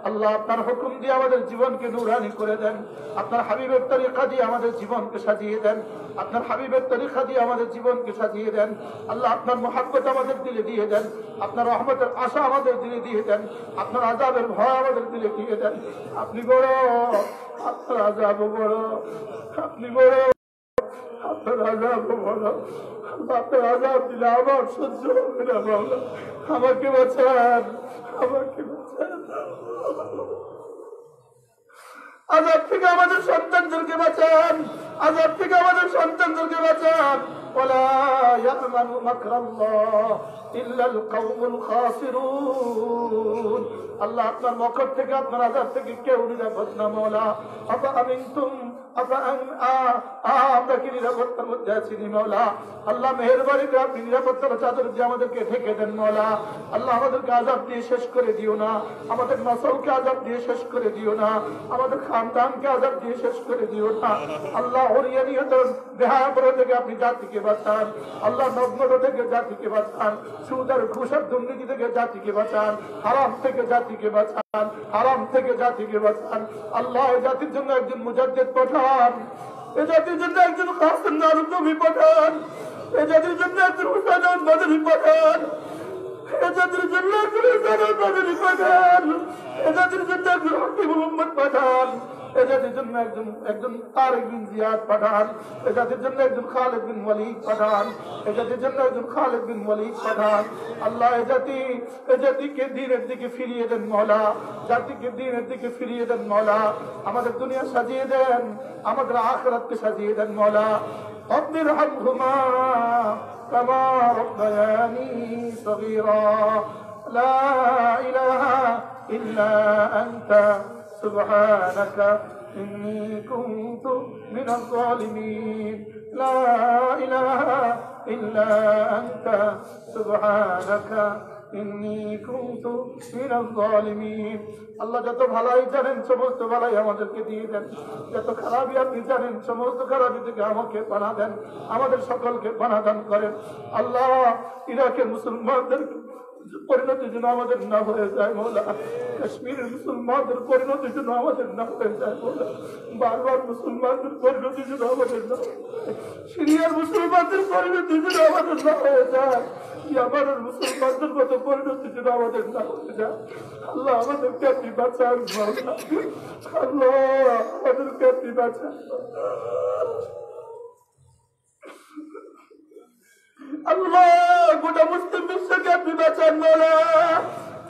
আল্লাহ আপনার হুকুম দিয়ে আমাদের জীবনকে নূরানি করে দেন, আপনার হাবিবের তরিকা দিয়ে আমাদের জীবনকে সাজিয়ে দেন, আপনার হাবিবের তরিকা দিয়ে আমাদের জীবনকে সাজিয়ে দেন। আল্লাহ আপনার মুহাব্বত আমাদের দিলে দিয়ে দেন, আপনার রহমতের আশা আমাদের দিলে দিয়ে দেন, আপনার আযাবের ভয় আমাদের দিলে দিয়ে দেন। আপনি বড়, আপনার আযাব বড়, আপনি বড়, আপনার আযাব বড়। আপনার আযাব দিলে আমার সহ্য হবে না মাওলা, আমাকে বাঁচান, আমাকে বাঁচান। আযাব থেকে আমাদের সন্তানদেরকে বাঁচান, আযাব থেকে আমাদের সন্তানদেরকে বাঁচান। ওয়ালা ইয়ামানু মাকরাল্লাহ ইল্লাল কওমুল খাসিরুন। আল্লাহ আপনার মকর থেকে আপনার আযাব থেকে কেউ নিরাপদ না মওলা। আফা আমিনতুম আমরা কি নিরাপত্তার মধ্যে আছি মওলা? আল্লাহ মেহেরবানি করে আপনি নিরাপত্তার চাদর দিয়ে আমাদেরকে ঢেকে দেন মওলা। আল্লাহ আমাদেরকে আযাব দিয়ে শেষ করে দিও না, আমাদের নসলকে আযাব দিয়ে শেষ করে দিও না, আমাদের খানদানকে আযাব দিয়ে শেষ করে দিও না। আল্লাহ ওরিয়ানিয়ত বেহায়াপনা থেকে আপনি জাতিকে বাঁচান, আল্লাহ নগ্নতা থেকে জাতিকে বাঁচান, সুদ আর ঘুষ আর দুর্নীতি থেকে জাতিকে বাঁচান, হারাম থেকে জাতিকে বাঁচান, হারাম থেকে জাতিকে বাঁচান। আল্লাহ এই জাতির জন্য একজন মুজাদ্দিদ পাঠান, এ জাতির জন্য একজন কাসিম নবী পাঠান, এ জাতির জন্য একজন হুসাইন বদরি পাঠান, এ জাতির জন্য একজন হুসাইন বদরি পাঠান, এ জাতির জন্য একজন হাকিমুল উম্মত পাঠান, এ জাতির জন্য একজন তারেক বিন জিয়াদ পাঠান, এ জাতির জন্য একজন খালিদ বিন ওয়ালিদ পাঠান, এ জাতির জন্য একজন খালিদ বিন ওয়ালিদ পাঠান। আল্লাহ এ জাতিকে দ্বীনের দিকে ফিরিয়ে দেন মওলা, জাতিকে দ্বীনের দিকে ফিরিয়ে দেন মওলা। আমাদের দুনিয়া সাজিয়ে দেন, আমাদের আখিরাতকে সাজিয়ে দেন মওলা। রব্বির হামহুমা কামা রব্বায়ানি সগীরা লা ইলাহা ইল্লা আনতা سبحانك إني كنت من الظالمين لا إله إلا أنت سبحانك إني كنت من الظالمين আল্লাহ যত ভালাই জানেন সমস্ত ভালাই আমাদেরকে দিয়ে দেন, যত খারাপই আপনি জানেন সমস্ত খারাপি থেকে আমাকে পানা দেন, আমাদের সকলকে পানা দান করেন। আল্লাহ ইরাকের মুসলমানদের পরিণতি যেন আমাদের না হয়ে যায় মওলা, কাশ্মীরের মুসলমানদের পরিণতি যেন আমাদের না হয়ে যায় মওলা, বারবার মুসলমানদের পরিণতি যেন আমাদের না, সিরিয়ার মুসলমানদের পরিণতি যেন আমাদের না হয়ে যায়, ইয়ামানের মুসলমানদের মতো পরিণতি যেন আমাদের না হয়ে যায়। আল্লাহ আমাদেরকে আপনি বাঁচান মওলা, আল্লাহ আমাদেরকে আপনি বাঁচান। আল্লাহ গোটা মুসলিম বিশ্বকে আপনি বাঁচান মওলা,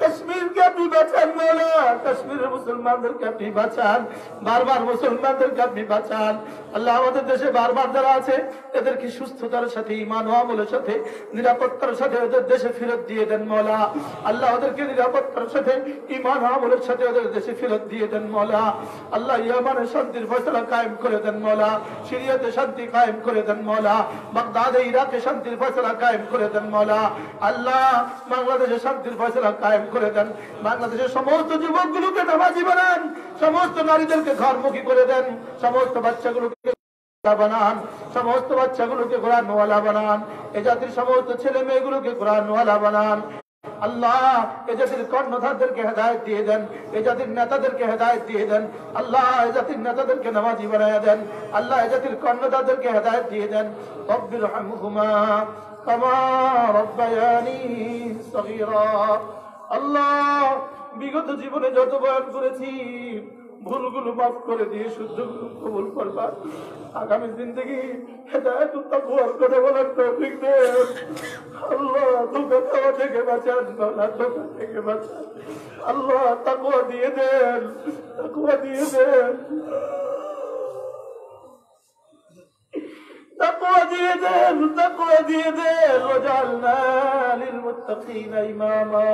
কাশ্মীরকে আপনি বাঁচান মওলা, কাশ্মীরের মুসলমানদেরকে আপনি বাঁচান, বারবার মুসলমানদেরকে আপনি বাঁচান। আল্লাহ আমাদের দেশে বারবার যারা আছে এদেরকে সুস্থতার সাথে ঈমান ও আমলের সাথে নিরাপত্তার সাথে ওদের দেশে ফেরত দিয়ে দেন মওলা। আল্লাহ ওদেরকে নিরাপত্তার সাথে ঈমান ও আমলের সাথে ওদের দেশে ফেরত দিয়ে দেন মওলা। আল্লাহ ইয়ামানে শান্তির ফয়সালা কায়েম করে দেন মওলা, সিরিয়াতে শান্তি কায়েম করে দেন মওলা, বাগদাদে ইরাকে শান্তির ফয়সালা কায়েম করে দেন মওলা। আল্লাহ বাংলাদেশে শান্তির ফয়সালা কায়েম করে দেন, বাংলাদেশের সমস্ত যুবকগুলোকে নামাজি বানান, সমস্ত নারীদেরকে ঘরমুখী করে দেন, সমস্ত বাচ্চাগুলোকে বানান, সমস্ত বাচ্চাগুলোকে কোরআনওয়ালা বানান, এ জাতির সমস্ত ছেলে মেয়েগুলোকে কোরআনওয়ালা বানান। আল্লাহ এ জাতির কর্ণধারদেরকে হেদায়েত দিয়ে দেন, এ জাতির নেতাদেরকে হেদায়েত দিয়ে দেন। আল্লাহ এ জাতির নেতাদেরকে নামাজি বানায়া দেন। আল্লাহ এ জাতির কর্ণধারদেরকে হেদায়েত দিয়ে দেন। রব্বির হামহুমা কামা রব্বায়ানি সগীরা। আল্লাহ বিগত জীবনে যত বয়ান করেছি ভুলগুলো মাফ করে দিয়ে শুদ্ধগুলো কবুল করবা। আগামী জিন্দেগি হেদায়েত ও তাকওয়ার কথা বলার তৌফিক দেন। আল্লাহ ধোঁকা থেকে বাঁচান, ধোঁকা থেকে বাঁচান। আল্লাহ তাকওয়া দিয়ে দেন, তাকওয়া দিয়ে দেন, তাকওয়া দিয়ে দেন, তাকওয়া দিয়ে দেন। ওয়াজআলনা লিল মুত্তাকিনা ইমামা,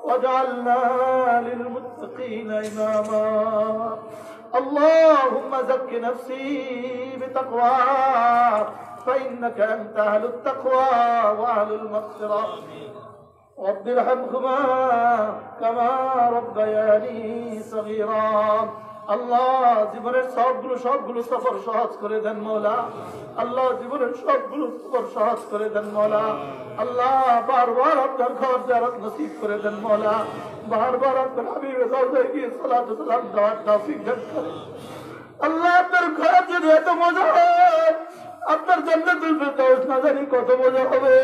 وجعلنا للمتقين إماما. اللهم زك نفسي بتقواك فإنك أنت أهل التقوى وأهل المغفرة. رب ارحمهما كما ربياني صغيرا. আল্লাহ জীবনের সবগুলো সফর সহজ করে দেন মওলা। আল্লাহ জীবনের সবগুলো সফর সহজ করে দেন মওলা। আল্লাহ বারবার আপনার ঘর জিয়ারত নসিব করে দেন মওলা। বারবার আপনার হাবিবের রওজায় গিয়ে সালাত ও সালাম দেওয়ার তৌফিক দান করেন। আল্লাহ আপনার ঘর যদি এত মজা হয়, আপনার জান্নাতুল ফিরদাউস না জানি কত মজা হবে।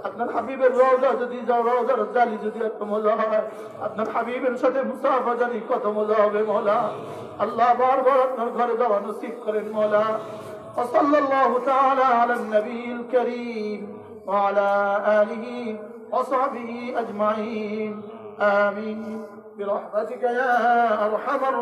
আপনার হাবিবের রওজা যদি রওজার জালি যদি এত মজা হয়, আপনার হাবিবের সাথে মুসাফা জানি কত মজা হবে মওলা। আল্লাহ বারবার আপনার ঘরে যাওয়া নসিব করেন মওলা। সাল্লাল্লাহু তাআলা আলান নবিয়িল কারীম ওয়া আলা আলিহি ওয়া সাহবিহি আজমাইন। আমিন বিরহমাতিকা ইয়া আরহামার